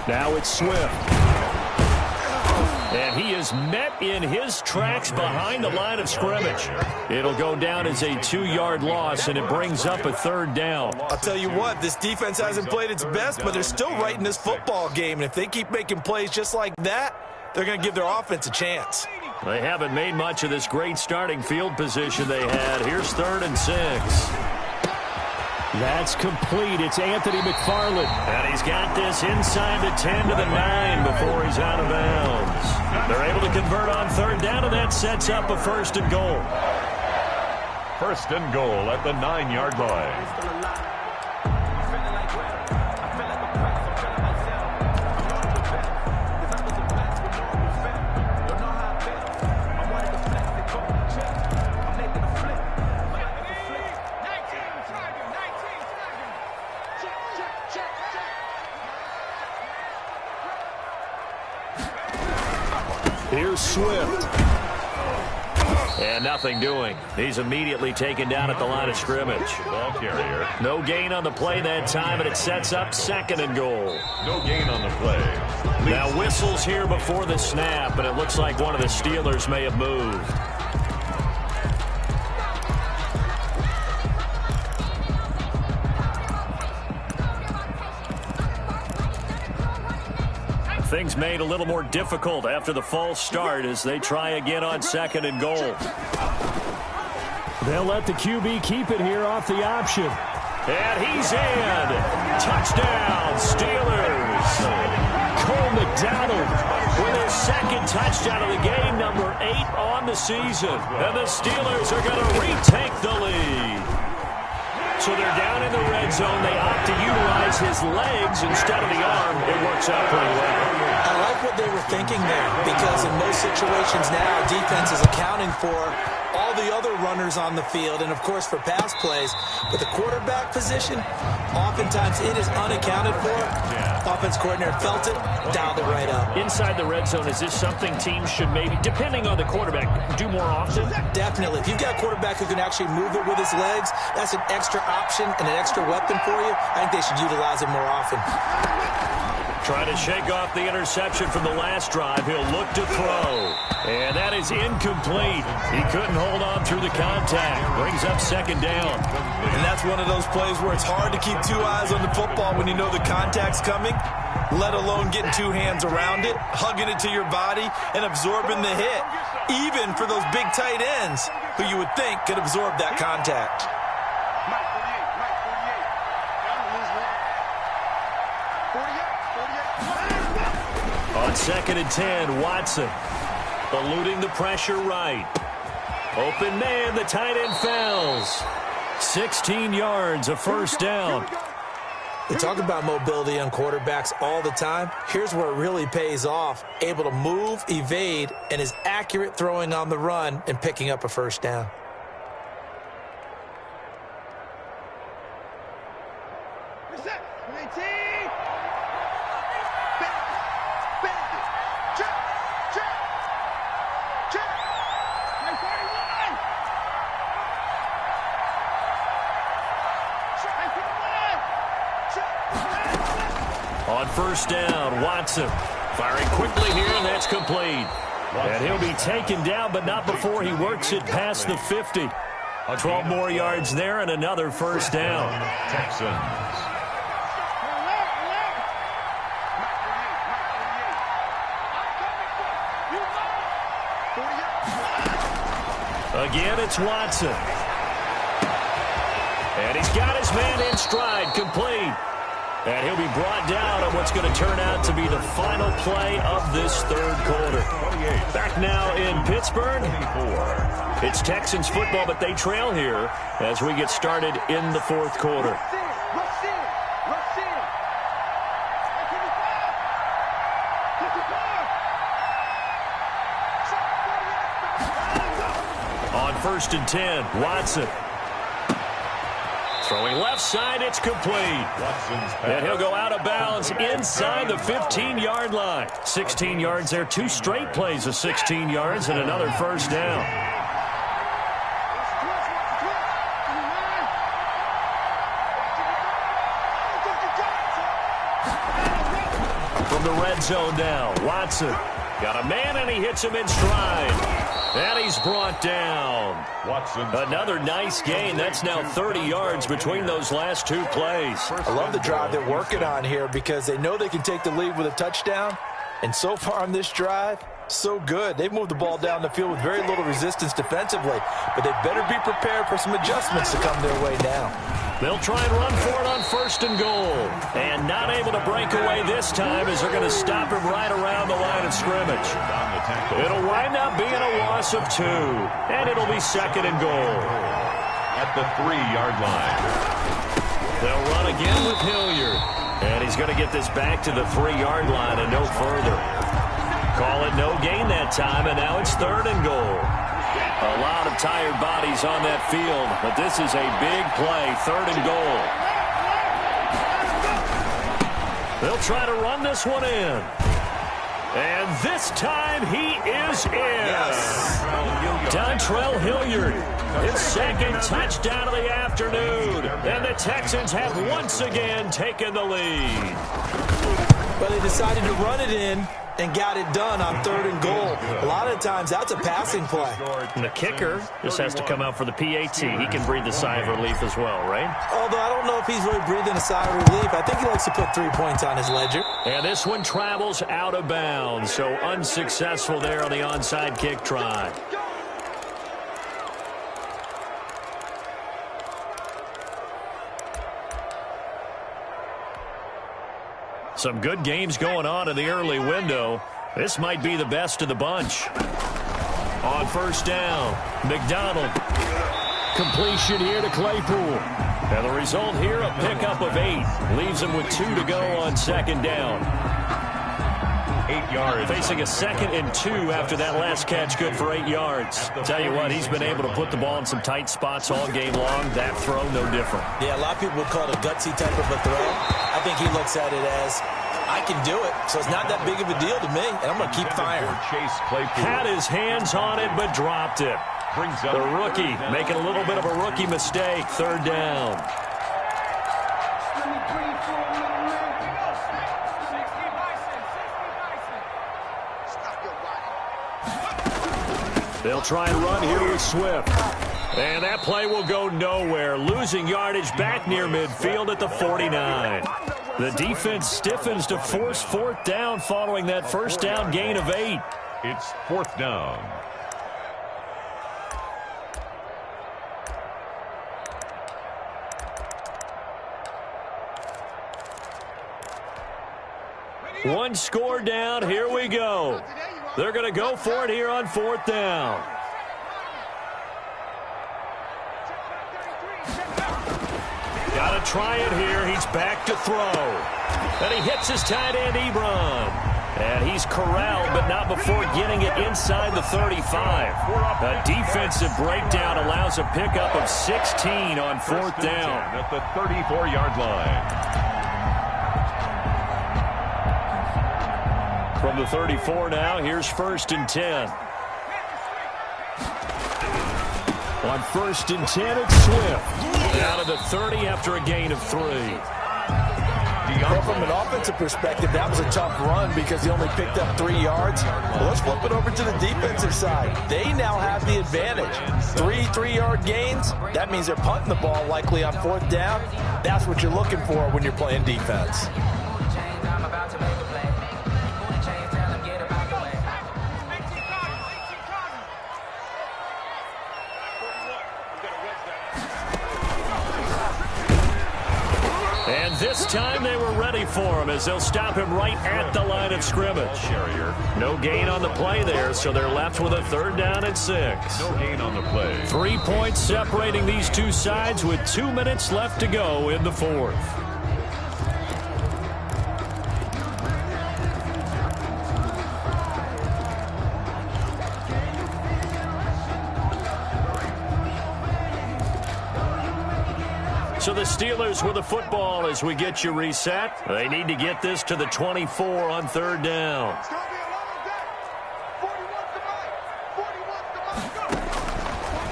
Now it's Swift. And he is met in his tracks behind the line of scrimmage. It'll go down as a 2-yard loss, and it brings up a 3rd down. I'll tell you what, this defense hasn't played its best, but they're still right in this football game. And if they keep making plays just like that, they're going to give their offense a chance. They haven't made much of this great starting field position they had. Here's 3rd and 6. That's complete. It's Anthony McFarland. And he's got this inside the 10 to the 9 before he's out of bounds. They're able to convert on 3rd down, and that sets up a 1st and goal. 1st and goal at the 9-yard line. Here's Swift. And nothing doing. He's immediately taken down at the line of scrimmage. Ball carrier. No gain on the play that time, and it sets up 2nd and goal. No gain on the play. Now whistles here before the snap, and it looks like one of the Steelers may have moved. Things made a little more difficult after the false start as they try again on 2nd and goal. They'll let the QB keep it here off the option. And he's in. Touchdown, Steelers. Cole McDonald with his 2nd touchdown of the game, number 8 on the season. And the Steelers are going to retake the lead. So they're down in the red zone. They opt to utilize his legs instead of the arm. It works out pretty well. I like what they were thinking there, because in most situations now, defense is accounting for all the other runners on the field and, of course, for pass plays. But the quarterback position, oftentimes it is unaccounted for. Offense coordinator felt it, dialed it right up. Inside the red zone, is this something teams should maybe, depending on the quarterback, do more often? Definitely. If you've got a quarterback who can actually move it with his legs, that's an extra option and an extra weapon for you. I think they should utilize it more often. Trying to shake off the interception from the last drive. He'll look to throw. And that is incomplete. He couldn't hold on through the contact. Brings up 2nd down. And that's one of those plays where it's hard to keep 2 eyes on the football when you know the contact's coming, let alone getting 2 hands around it, hugging it to your body, and absorbing the hit. Even for those big tight ends who you would think could absorb that contact. On 2nd and 10, Watson eluding the pressure right. Open man, the tight end fouls. 16 yards, a 1st down. We talk about mobility on quarterbacks all the time. Here's where it really pays off. Able to move, evade, and is accurate throwing on the run and picking up a 1st down. On 1st down, Watson firing quickly here, and that's complete. And he'll be taken down, but not before he works it past the 50. 12 more yards there and another 1st down. Texans. Again, it's Watson. And he's got his man in stride, complete. And he'll be brought down on what's going to turn out to be the final play of this 3rd quarter. Back now in Pittsburgh. It's Texans football, but they trail here as we get started in the 4th quarter. On 1st and 10, Watson. Throwing left side, it's complete. And he'll go out of bounds inside the 15-yard line. 16 yards there, 2 straight plays of 16 yards and another 1st down. From the red zone now, Watson got a man and he hits him in stride. And he's brought down. Another nice gain. That's now 30 yards between those last 2 plays. I love the drive they're working on here because they know they can take the lead with a touchdown. And so far on this drive, so good. They've moved the ball down the field with very little resistance defensively. But they better be prepared for some adjustments to come their way now. They'll try and run for it on 1st and goal. And not able to break away this time as they're going to stop him right around the line of scrimmage. It'll wind up being a loss of 2. And it'll be 2nd and goal. At the 3-yard line. They'll run again with Hilliard. And he's going to get this back to the 3-yard line and no further. Call it no gain that time, and now it's 3rd and goal. A lot of tired bodies on that field, but this is a big play, 3rd and goal. They'll try to run this one in. And this time he is in. Yes. Dontrell Hilliard, his 2nd touchdown of the afternoon. And the Texans have once again taken the lead. But they decided to run it in and got it done on 3rd and goal. A lot of of times that's a passing play. And the kicker just has to come out for the PAT. He can breathe a sigh of relief as well, right? Although I don't know if he's really breathing a sigh of relief. I think he likes to put 3 points on his ledger. And this one travels out of bounds, so unsuccessful there on the onside kick try. Some good games going on in the early window. This might be the best of the bunch. On first down, McDonald. Completion here to Claypool. And the result here, a pickup of 8. Leaves him with 2 to go on second down. 8 yards. Facing a 2nd and 2 after that last catch, good for 8 yards. Tell you what, he's been able to put the ball in some tight spots all game long. That throw, no different. Yeah, a lot of people would call it a gutsy type of a throw. I think he looks at it as, I can do it, so it's not that big of a deal to me, and I'm going to keep firing. Had his hands on it, but dropped it. The rookie making a little bit of a rookie mistake, third down. They'll try and run here with Swift. And that play will go nowhere. Losing yardage back near midfield at the 49. The defense stiffens to force fourth down following that first down gain of 8. It's fourth down. One score down. Here we go. They're going to go for it here on fourth down. Got to try it here. He's back to throw. And he hits his tight end, Braun. And he's corralled, but not before getting it inside the 35. A defensive breakdown allows a pickup of 16 on fourth down. At the 34-yard line. From the 34 now, here's 1st and 10. On 1st and 10, it's Swift. Out of the 30 after a gain of 3. Well, from an offensive perspective, that was a tough run because he only picked up 3 yards. Well, let's flip it over to the defensive side. They now have the advantage. 3 3-yard gains. That means they're punting the ball likely on fourth down. That's what you're looking for when you're playing defense. And this time they were ready for him as they'll stop him right at the line of scrimmage. No gain on the play there, so they're left with a 3rd down and 6. No gain on the play. 3 points separating these two sides with 2 minutes left to go in the 4th. So the Steelers with the football as we get you reset. They need to get this to the 24 on 3rd down.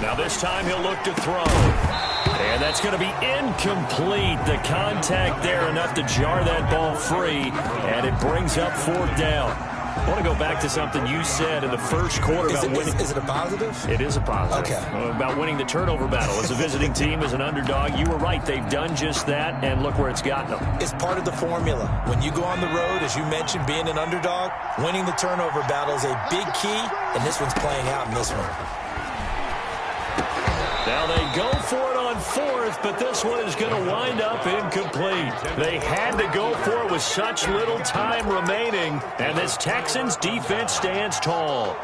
Now this time he'll look to throw. And that's going to be incomplete. The contact there enough to jar that ball free. And it brings up 4th down. I want to go back to something you said in the first quarter about winning. Is it a positive? It is a positive. Okay. About winning the turnover battle. As a visiting team, as an underdog, you were right. They've done just that, and look where it's gotten them. It's part of the formula. When you go on the road, as you mentioned, being an underdog, winning the turnover battle is a big key, and this one's playing out in this one. Now they go for it on 4th, but this one is going to wind up incomplete. They had to go for it with such little time remaining, and this Texans defense stands tall.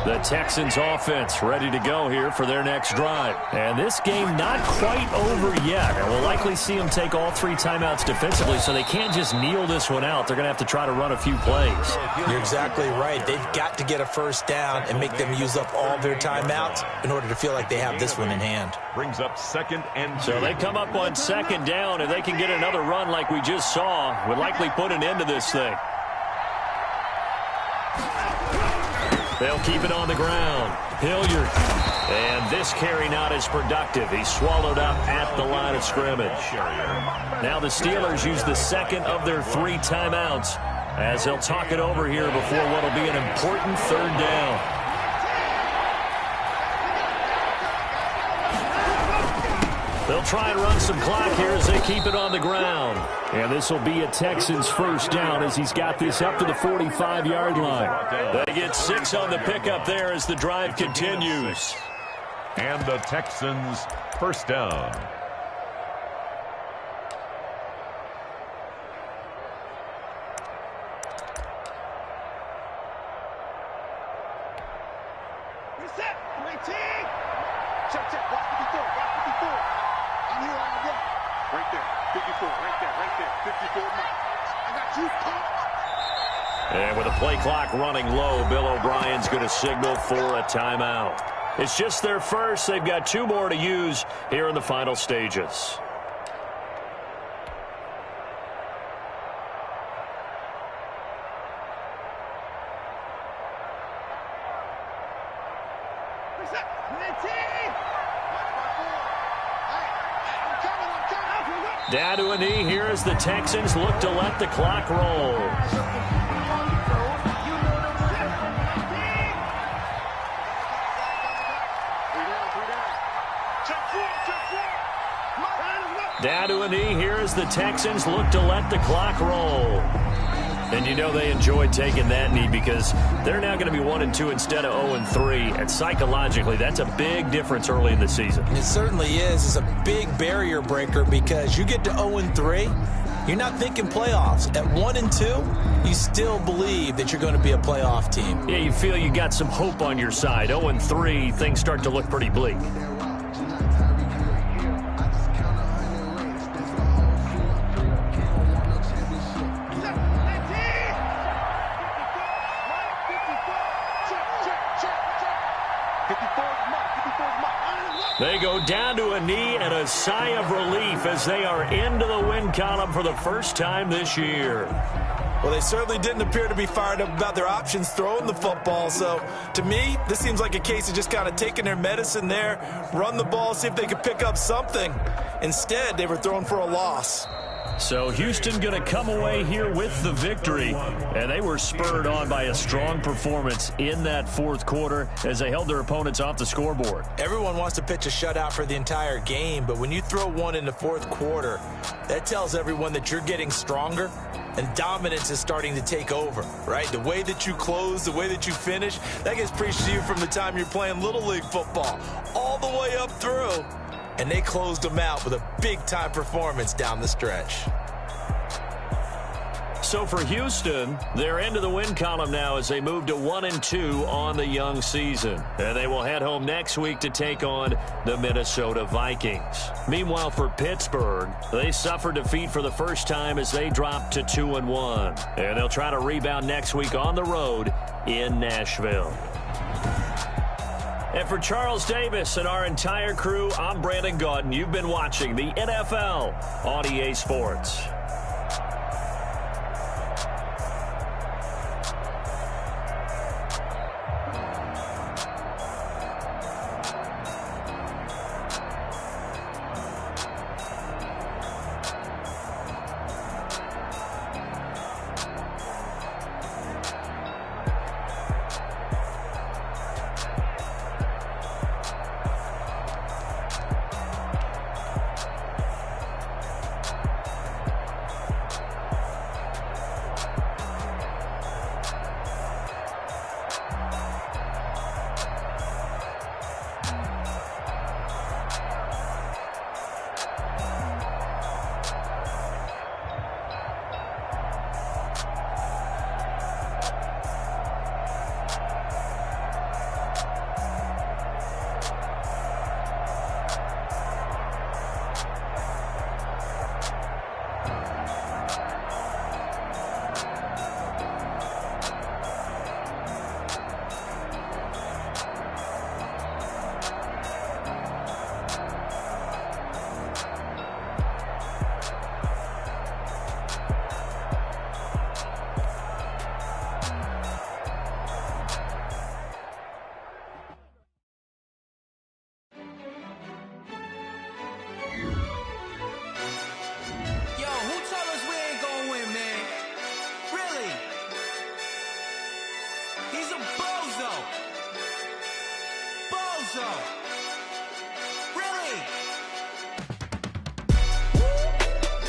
The Texans offense ready to go here for their next drive. And this game not quite over yet. And we'll likely see them take all 3 timeouts defensively, so they can't just kneel this one out. They're going to have to try to run a few plays. You're exactly right. They've got to get a first down and make them use up all their timeouts in order to feel like they have this one in hand. Brings up 2nd and 2. So they come up on 2nd down. If they can get another run like we just saw, would likely put an end to this thing. They'll keep it on the ground. Hilliard And this carry not as productive. He's swallowed up at the line of scrimmage. Now the Steelers use the second of their 3 timeouts as they'll talk it over here before what will be an important 3rd down. They'll try and run some clock here as they keep it on the ground. And this will be a Texans 1st down as he's got this up to the 45-yard line. They get 6 on the pickup there as the drive continues. And the Texans 1st down. Reset. 19. Check. Watch 54. I'm here all day. Right there. 54. Right there. 54. I got you pumped. And with a play clock running low, Bill O'Brien's going to signal for a timeout. It's just their first. They've got 2 more to use here in the final stages. Down to a knee here as the Texans look to let the clock roll. Down to a knee here as the Texans look to let the clock roll. And you know they enjoy taking that knee because they're now going to be 1-2 instead of 0-3. And psychologically, that's a big difference early in the season. It certainly is. It's a big barrier breaker because you get to 0-3, you're not thinking playoffs. At 1-2, you still believe that you're going to be a playoff team. Yeah, you feel you got some hope on your side. 0-3, things start to look pretty bleak. They go down to a knee and a sigh of relief as they are into the win column for the first time this year. Well, they certainly didn't appear to be fired up about their options throwing the football. So, to me, this seems like a case of just kind of taking their medicine there, run the ball, see if they could pick up something. Instead, they were thrown for a loss. So Houston going to come away here with the victory, and they were spurred on by a strong performance in that 4th quarter as they held their opponents off the scoreboard. Everyone wants to pitch a shutout for the entire game, but when you throw one in the 4th quarter, that tells everyone that you're getting stronger and dominance is starting to take over, right? The way that you close, the way that you finish, that gets preached to you from the time you're playing Little League football all the way up through. And they closed them out with a big-time performance down the stretch. So for Houston, they're into the win column now as they move to 1-2 on the young season. And they will head home next week to take on the Minnesota Vikings. Meanwhile, for Pittsburgh, they suffered defeat for the first time as they dropped to 2-1. And they'll try to rebound next week on the road in Nashville. And for Charles Davis and our entire crew, I'm Brandon Gaudin. You've been watching the NFL on EA Sports.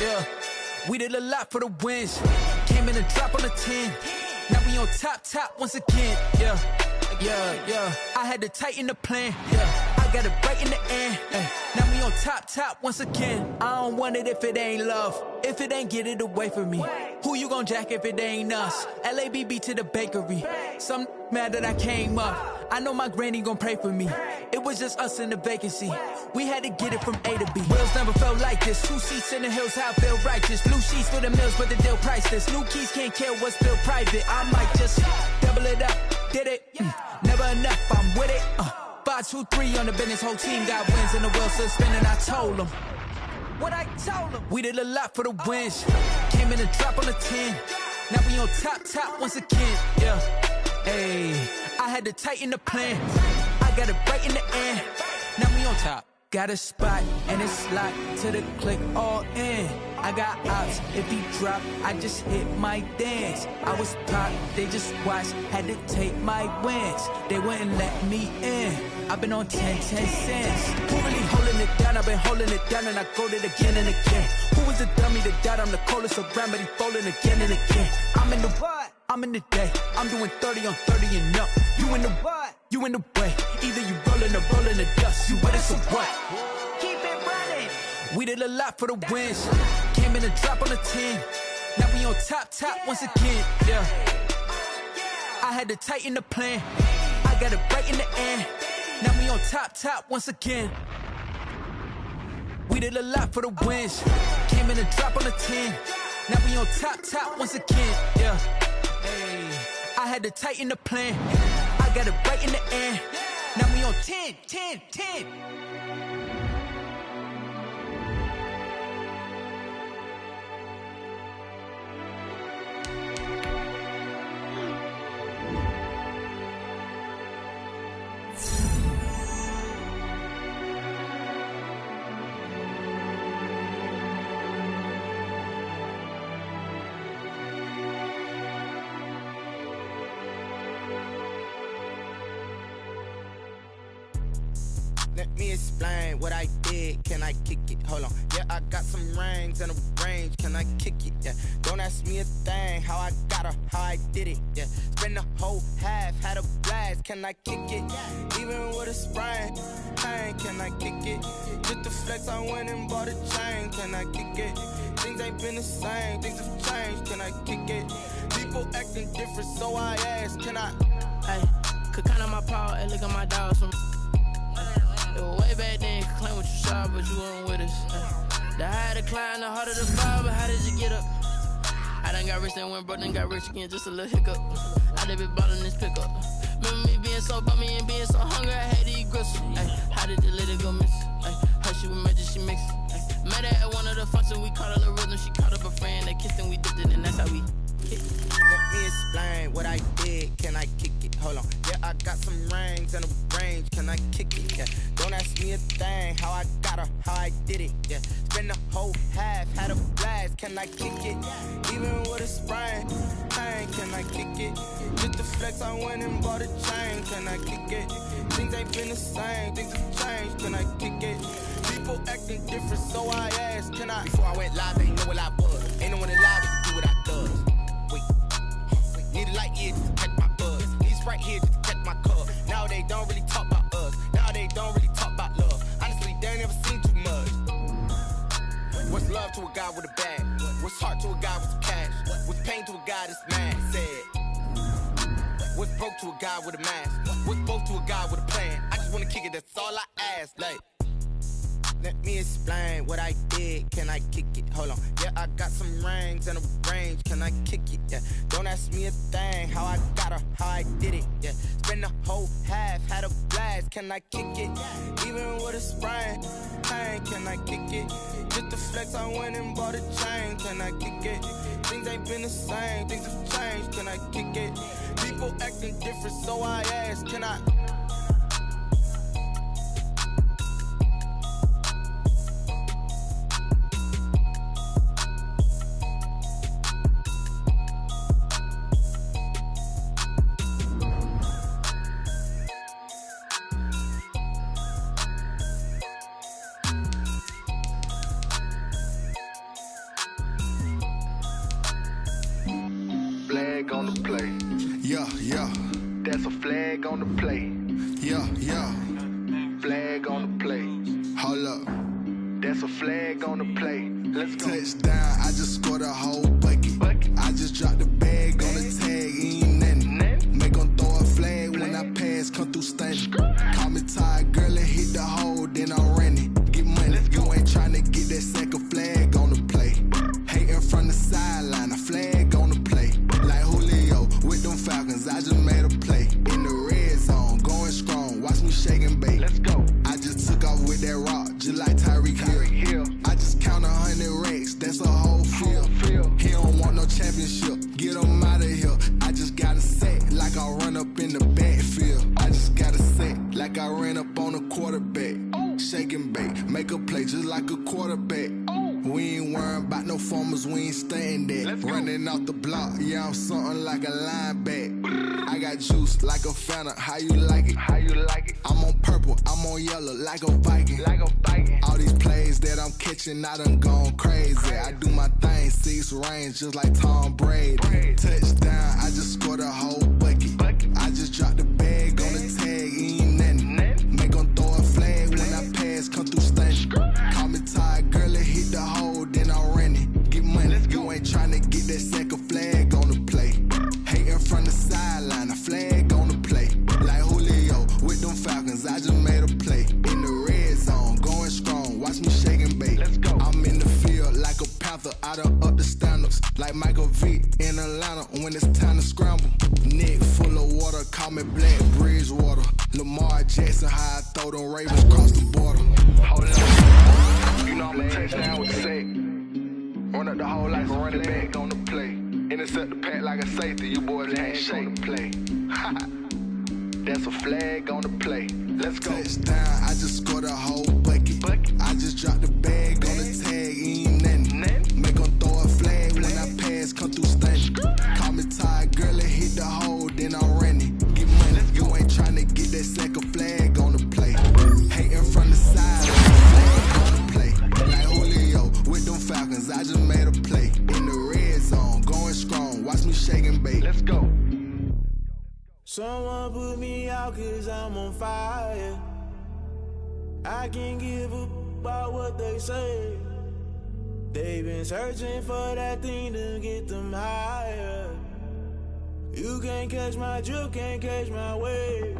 yeah. We did a lot for the wins. Came in a drop on the 10. Now we on top once again, yeah. I had to tighten the plan, yeah. I got it right in the end, now we on top once again. I don't want it if it ain't love. If it ain't, get it away from me. Who you gon' jack if it ain't us? LABB to the bakery. Some mad that I came up. I know my granny gon' pray for me. It was just us in the vacancy. We had to get it from A to B. Wheels never felt like this. 2 seats in the hills, how I feel righteous. Blue sheets for the mills, but the deal priceless. New keys can't care what's still private. I might just double it up. Did it? Never enough, I'm with it. 5, 2, 3 on the business. Whole team got wins and the wheels still spinning. I told them what I told them. We did a lot for the wins. Came in a drop on the 10. Now we on top once again, yeah. Hey, I had to tighten the plan. I got it right in the end. Now we on top. Got a spot and it's locked to the click all in. I got ops, if he drop, I just hit my dance. I was top, they just watched, had to take my wins. They wouldn't let me in. I've been on 10 cents. Who really holding it down? I've been holding it down and I go it again and again. Who was the dummy that died? I'm the coldest around, but he folding again and again. I'm in the what? I'm in the day. I'm doing 30 on 30 and up. You in the what? You in the way. Either you rolling or rolling the dust. You with it, so what? Keep it running. We did a lot for the wins. Came in a drop on the 10. Now we on top once again, yeah. I had to tighten the plan. I got it right in the end. Now we on top once again. We did a lot for the wins. Came in a drop on the 10. Now we on top once again, yeah. Hey, I had to tighten the plan. I got it right in the end. Now we on 10. Let me explain what I did. Can I kick it? Hold on. Yeah, I got some rings and a range. Can I kick it? Yeah. Don't ask me a thing. How I got her, how I did it. Yeah. Spend the whole half, had a blast. Can I kick it? Even with a sprain, pain. Can I kick it? Just the flex, I went and bought a chain. Can I kick it? Things ain't been the same. Things have changed. Can I kick it? People acting different, so I ask. Can I? Hey, could count on my paw and look at my dogs from. It was way back then, could claim what you saw, but you weren't with us. The higher the climb, the harder the fall, but how did you get up? I done got rich and went broke, then got rich again, just a little hiccup. I done been bought in this pickup. Remember me being so bummy and being so hungry, I had to eat gristle. How did the lady go miss? Her she was magic, she mixed. Met her at one of the functions, we caught a little rhythm, she caught up a friend, they kissed and we dipped it, and that's how we hit. Let me explain what I did. Can I kick it? Hold on. Yeah, I got some rings and a range. Can I kick it? Yeah. Don't ask me a thing. How I got her, how I did it. Yeah. Spend the whole half, had a blast. Can I kick it? Even with a sprain, pain. Can I kick it? Just the flex, I went and bought a chain. Can I kick it? Things ain't been the same. Things have changed. Can I kick it? People acting different, so I asked. Can I? Before I went live, they ain't know what I was. Ain't no one alive that can do what I does. Need a light here just to catch my buzz. Need Sprite here just to catch my cup. Now they don't really talk about us. Now they don't really talk about love. Honestly, they ain't never seen too much. What's love to a guy with a bag? What's heart to a guy with some cash? What's pain to a guy that's mad? Said. What's broke to a guy with a mask? What's broke to a guy with a plan? I just wanna kick it, that's all I ask. Like, let me explain what I did. Can I kick it? Hold on. Yeah, I got some rings and a range. Can I kick it? Yeah. Don't ask me a thing. How I got her, how I did it. Yeah. Spend the whole half, had a blast. Can I kick it? Even with a sprain, pain. Can I kick it? Just the flex, I went and bought a chain. Can I kick it? Things ain't been the same. Things have changed. Can I kick it? People acting different, so I ask. Can I? Yeah. That's a flag on the play. Yeah. Flag on the play. Hold up. That's a flag on the play. Let's go. Touchdown, I just scored a whole bucket. I just dropped the bag on the tag, ain't nothing. Make them throw a flag when I pass, come through stunning. Call me tired, girl, and hit the hole, then I'm running. Get money, you ain't tryna get that second flag on the play. Hating from the sideline, a flag on the play. Like Julio with them Falcons, I just made a play. In the red zone, going strong, watch me shake and bake. Let's go. I just took off with that rock, just like Tyreek Hill. I just count 100 racks, that's a whole field. He don't want no championship, get him out of here. I just got a set, like I run up in the backfield. I just got a set, like I ran up on a quarterback. Shake and bake, make a play just like a quarterback. We ain't worrying about no formers, we ain't staying there. Running off the block, yeah, I'm something like a linebacker. I got juice like a Fanta, how you like it? I'm on purple, I'm on yellow, like a Viking. All these plays that I'm catching, I done gone crazy. I do my thing, 6 range, just like Tom Brady. Touchdown, I just scored a whole bucket. I just dropped the bag on the tag, ain't nothing. Make them throw a flag when I pass, come through stunning. Call me tired, girl, and hit the hole, then I'm running. Get money, you ain't tryna get that second flag on the play. Hating from the sideline, a flag on the play. Like Julio with them Falcons, I just made a play. In the red zone, going strong, watch me shake and bake. Let's go. I'm in the field like a panther, I done up the standards. Like Michael Vick in Atlanta when it's time to scramble. Neck full of water, call me Black Bridgewater. Lamar Jackson, how I throw them Ravens across the border. Hold up, you know I'm a touchdown with the sack. Run up the hole like a running back on the play. Intercept the pack like a safety, you boys can't shake the play. That's a flag on the play. Let's go. Touchdown, I just scored a whole bucket. I just dropped the bag on the tag, ain't nothing. Make them throw a flag when I pass, come through stunning. Call me tired, girl, and hit the hole, then I'm running. Get money, you ain't tryna get that second flag on the play. Hating from the side, flag on the play. Like Julio with them Falcons, I just made a play. In the red zone, going strong, watch me shake and bake. Let's go. Someone put me out cause I'm on fire. I can't give a about what they say. They've been searching for that thing to get them higher. You can't catch my drift, can't catch my wave.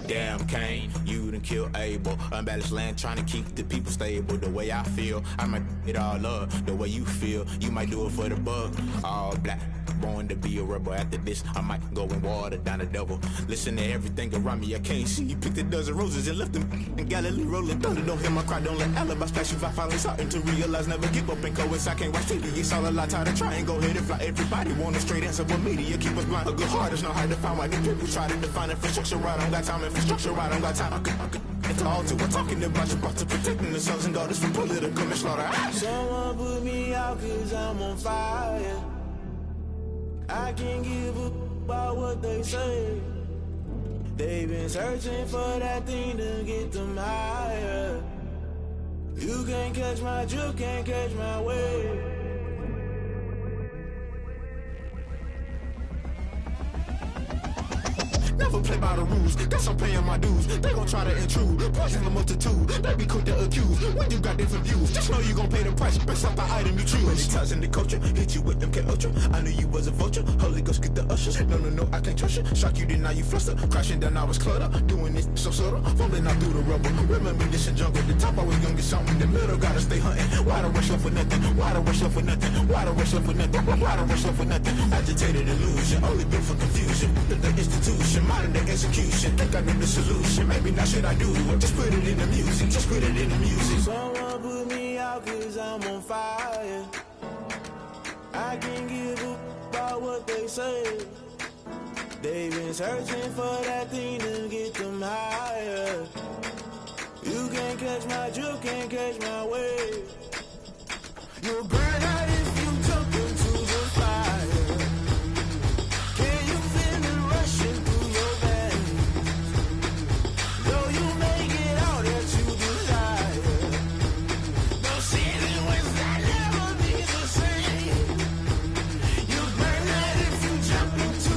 Damn, Kane, you done killed Abel. Unbalanced land, trying to keep the people stable. The way I feel, I might it all up. The way you feel, you might do it for the bug. All black, born to be a rebel. After this, I might go and water down the devil. Listen to everything around me, I can't see. You picked a dozen roses and left them in Galilee rolling thunder. Don't hear my cry, don't let alibis flash. If I finally starting to realize, never give up and coincide. I can't watch TV, it's all a lot. Tired of trying, go ahead and fly. Everybody want a straight answer, but media keep us blind. A good heart is not hard to find. Why do people try to define infrastructure right? I don't got time, infrastructure right, I don't got time. I could it's all to we're talking about your to protecting the sons and daughters from political manslaughter. Someone put me out cause I'm on fire. I can't give a about what they say. They've been searching for that thing to get them higher. You can't catch my drift, can't catch my wave. Never play by the rules, guess I'm paying my dues. They gon' try to intrude, poison the multitude. They be quick to accuse, when you got different views. Just know you gon' pay the price, based off the item you choose. Many times in the culture, hit you with MK Ultra. I knew you was a vulture, Holy Ghost get the ushers. No, I can't trust you. Shock you, then now you fluster. Crashing down, I was cluttered. Doing this so subtle, fumbling out through the rubble. Remember this in jungle, the top always gonna get something. In the middle, gotta stay hunting. Why the rush left for nothing? Why the rush left for nothing? Why the rush left for nothing? Why the rush left for nothing? Agitated illusion, only built for confusion. The institution, modern day execution. Think I know the solution. Maybe not should I do it? Just put it in the music. Just put it in the music. Someone put me out cause I'm on fire. I can't give a about what they say. They've been searching for that thing to get them higher. You can't catch my drift, can't catch my wave. You'll burn out if you jump into the fire. Can you feel it rushing through your veins? Though you may get all that you desire, no ceiling was that never be the same. You burn out if you jump into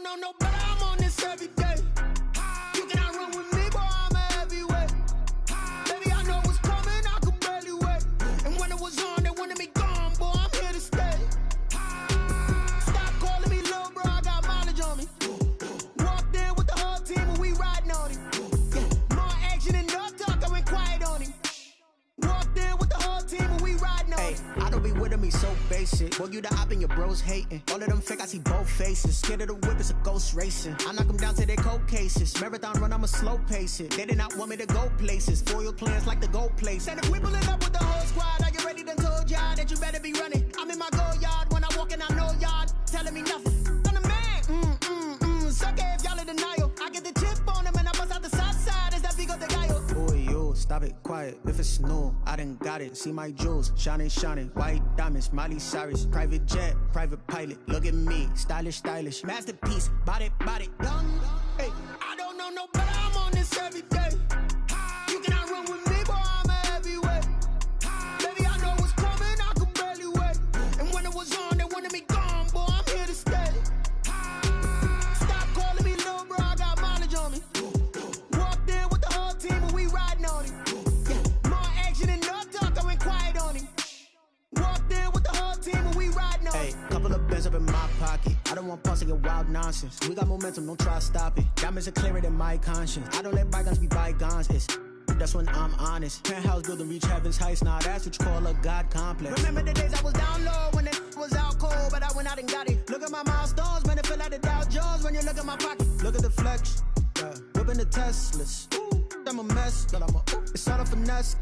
know no better, I'm on this every day. You cannot run with me, boy, I'm a heavyweight. Baby, I know what's coming, I could barely wait. And when it was on, they wanted me gone, boy, I'm here to stay. Stop calling me little bro, I got mileage on me. Walked in with the whole team and we riding on him. Yeah, more action and no talk, I went quiet on him. Walked in with the whole team and we riding on him. I don't be with him, he's so basic. Boy, you the op and your bros hating. All of them fake, I see both faces. Scared of the whip, it's a ghost racing. I knock them down to their cold cases. Marathon run, I'ma slow pace it. They did not want me to go places. Foil plans like the gold place. And if we pulling up with the whole squad, are you ready? Done told y'all that you better be running. I'm in my go yard when I walk in, I know y'all telling me nothing. I'm the man, suck it if y'all in denial. I get the chip on them and I bust out the south side. Is that Vigo de Gallo? Boy, yo, stop it, quiet. If it's new, I done got it. See my jewels, shining, shining. White diamonds, Miley Cyrus. Private jet, private pilot. Look at me, stylish, stylish. Masterpiece, body, young. Hey, I don't know no better, I'm on this every day. You cannot run with me, boy, I'm a heavyweight. Baby, I know what's coming, I could barely wait. And when it was on, they wanted me gone, boy, I'm here to stay. Stop calling me little bro, I got mileage on me. Walked in with the whole team and we riding on him. Yeah, more action and no talk, I went quiet on him. Walked in with the whole team and we riding on him. Hey, couple of bands up in my pocket. I don't want pulse to get wild nonsense. We got momentum, don't try to stop it. Diamonds are clearer than my conscience. I don't let bygones be bygones. That's when I'm honest. Penthouse building, reach heaven's heights. Now that's what you call a God complex. Remember the days I was down low when it was out cold, but I went out and got it. Look at my milestones, man, it feel like the Dow Jones when you look at my pocket. Look at the flex, yeah. Whipping the Teslas. I'm a mess, but it's all a finesse.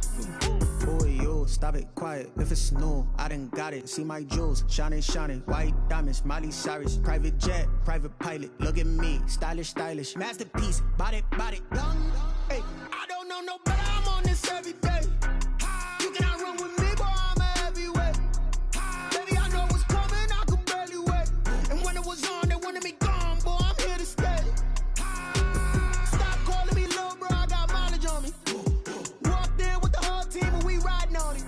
Boy, yo, stop it, quiet. If it's new, I done got it. See my jewels, shining, shining. White diamonds, Miley Cyrus. Private jet, private pilot. Look at me, stylish, stylish. Masterpiece, body, young. Hey, I don't know no better, I'm on this every day. You cannot run with me, boy, I'm a heavyweight. Baby, I know what's coming, I could barely wait. And when it was on, they wanted me gone, boy, I'm here to stay. Stop calling me little bro, I got mileage on me. Walked in with the whole team and we riding on him.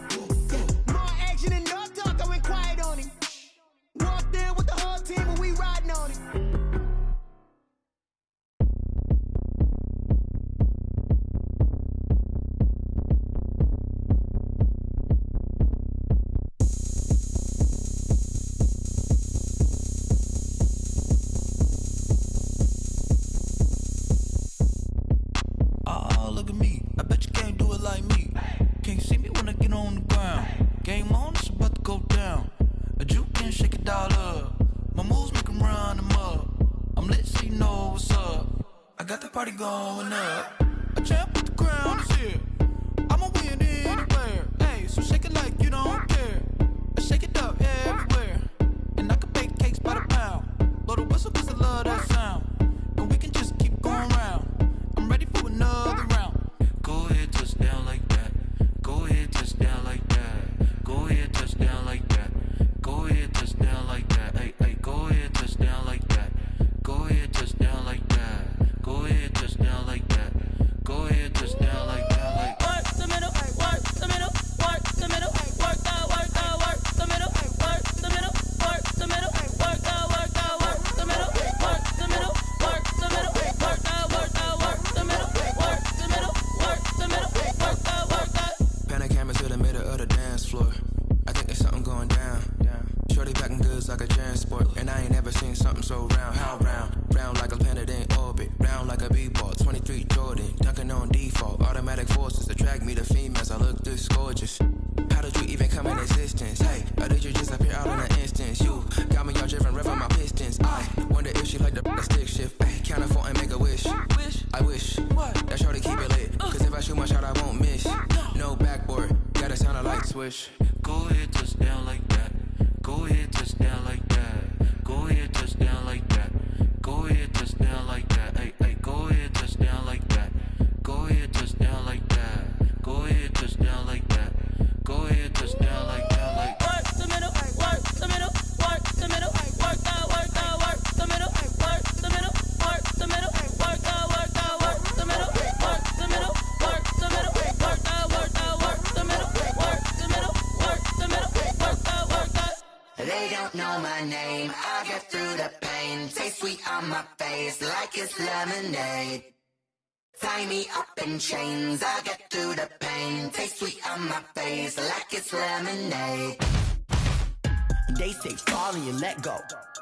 Yeah, more action and no talk, I went quiet on him. Walked in with the whole team and we riding on him. Look at me, I bet you can't do it like me. Can't see me when I get on the ground. Game on, it's about to go down. A juke can shake it all up. My moves make them run them up. I'm lit so you know what's up. I got the party going up. A champ with the crown is here. I'ma win anywhere. Hey, so shake it like you don't care. I shake it up everywhere. And I can bake cakes by the pound. Blow the whistle cause I love that sound. And we can just keep going round. I'm ready for another round. Go ahead, touch down like that. Go ahead, touch down like that. Go ahead, touch down like that. Go ahead, touch down like that. Hey, hey, go ahead, touch down like that. Go ahead, touch down like that. Go ahead, touch down like that. Go ahead, touch down like that. Like work the middle, work the middle, work the middle, work out, work the middle, work the middle, work the middle, work out, work the middle, work the middle, work the middle, work out, work the middle, work the middle, work the middle, work out. Pan a camera to the middle of the dance floor. I think there's something going down. Shorty packing goods like a transport, and I ain't never seen something so round. How round? Round like a planet in orbit, round like a b-ball. 23 Jordan, dunking on default. Automatic forces attract me to females. I look this gorgeous. How did you even come in existence? Hey, or did you just appear out in an instance? You got me all driven, revving my pistons. I wonder if she like the stick shift. Hey, count a 4 and make a wish. I wish that shorty keep it lit. Cause if I shoot my shot, I won't miss. No backboard, gotta sound a light swish. Go ahead, touch down like that. Go ahead, touch down like that. Go ahead, touch down like that. Go ahead, touch down like that. Hey, hey, go ahead, touch down like that. Go ahead, touch down like that. Go ahead, touch down like that. Go ahead, touch down like that. Like work the middle, work the middle, work the middle, work out, work the middle, work the middle, work the middle, work out, work the middle, work the middle, work the middle, work out, work the middle, work the middle, work the middle, work the middle, work out. the pain. Taste sweet on my face like it's lemonade. Tie me up in chains, I'll get through the pain. Taste sweet on my face like it's lemonade. They say fall and you let go,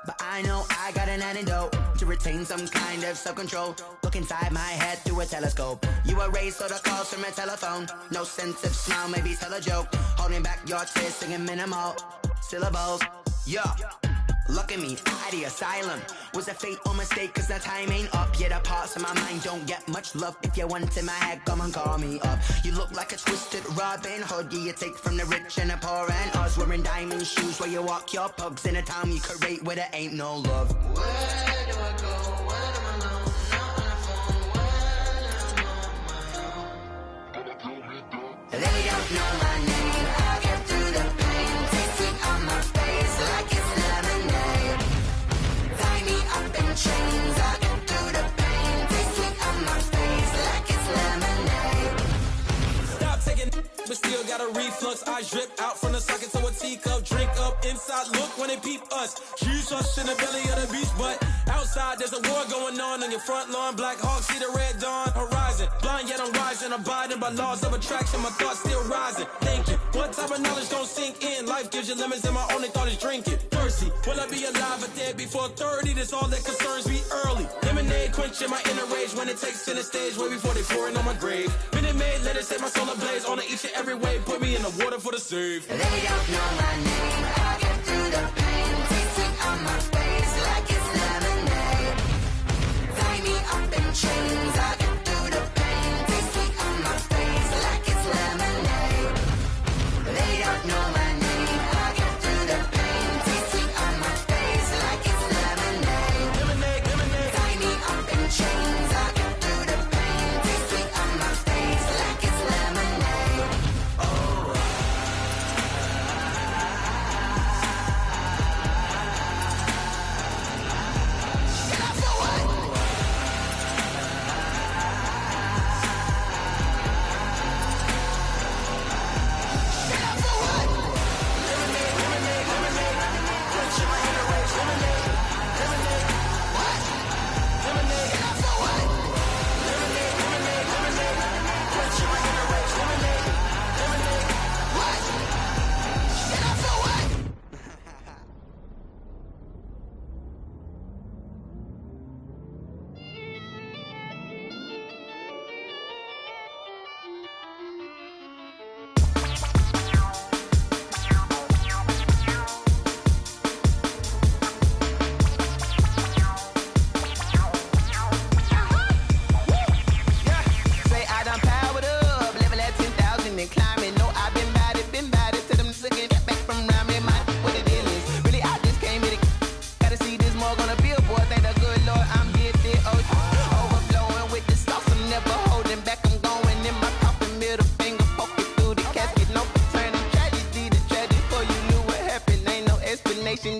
but I know I got an antidote to retain some kind of self-control. Look inside my head through a telescope. You erase all the calls from a telephone. No sense of smile, maybe tell a joke. Holding back your tears, singing minimal syllables. Yeah. Look at me, at the asylum. Was a fate or mistake, cause the time ain't up. Yet the parts of my mind don't get much love. If you want in my head, come and call me up. You look like a twisted Robin Hood. You take from the rich and the poor and us. Wearing diamond shoes where you walk your pugs in a town you create where there ain't no love. Where do I go? When I'm alone? Not on the phone. When I'm on my own. They don't know my name. I'll get through the pain. Taste sweet on my face like it's lemonade. Tie me up in chains. I'll get through the pain. Taste sweet on my face like it's lemonade. Stop taking, but still got a reflux. I drip out from the socket to a teacup. Drink up inside, look when they peep us. She's us in the belly of the beach, but outside there's a war going on your front lawn. Black Hawk, see the red dawn horizon. Blind yet I'm rising, abiding by laws of attraction. My thoughts still rising, thinking what type of knowledge don't sink in. Life gives you lemons and my only thought is drinking. Thirsty, will I be alive or dead before 30? That's all that concerns me early. Lemonade quenching my inner rage when it takes center stage way before they pour it on my grave. Minute Maid, let it set my soul ablaze on each and every way. Put me in the water for the save. They don't know my name. I'll get through the pain. Taste sweet on my face like it's lemonade. Tie me up in chains. I'll get through the pain. Taste sweet on my face like it's lemonade. They don't know my name. I'll get through the pain. Taste sweet on my face like it's lemonade. Lemonade, lemonade. Tie me up in chains. I'll get through the pain. Taste sweet on my face like it's lemonade. Oh.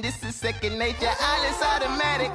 This is second nature, all is automatic.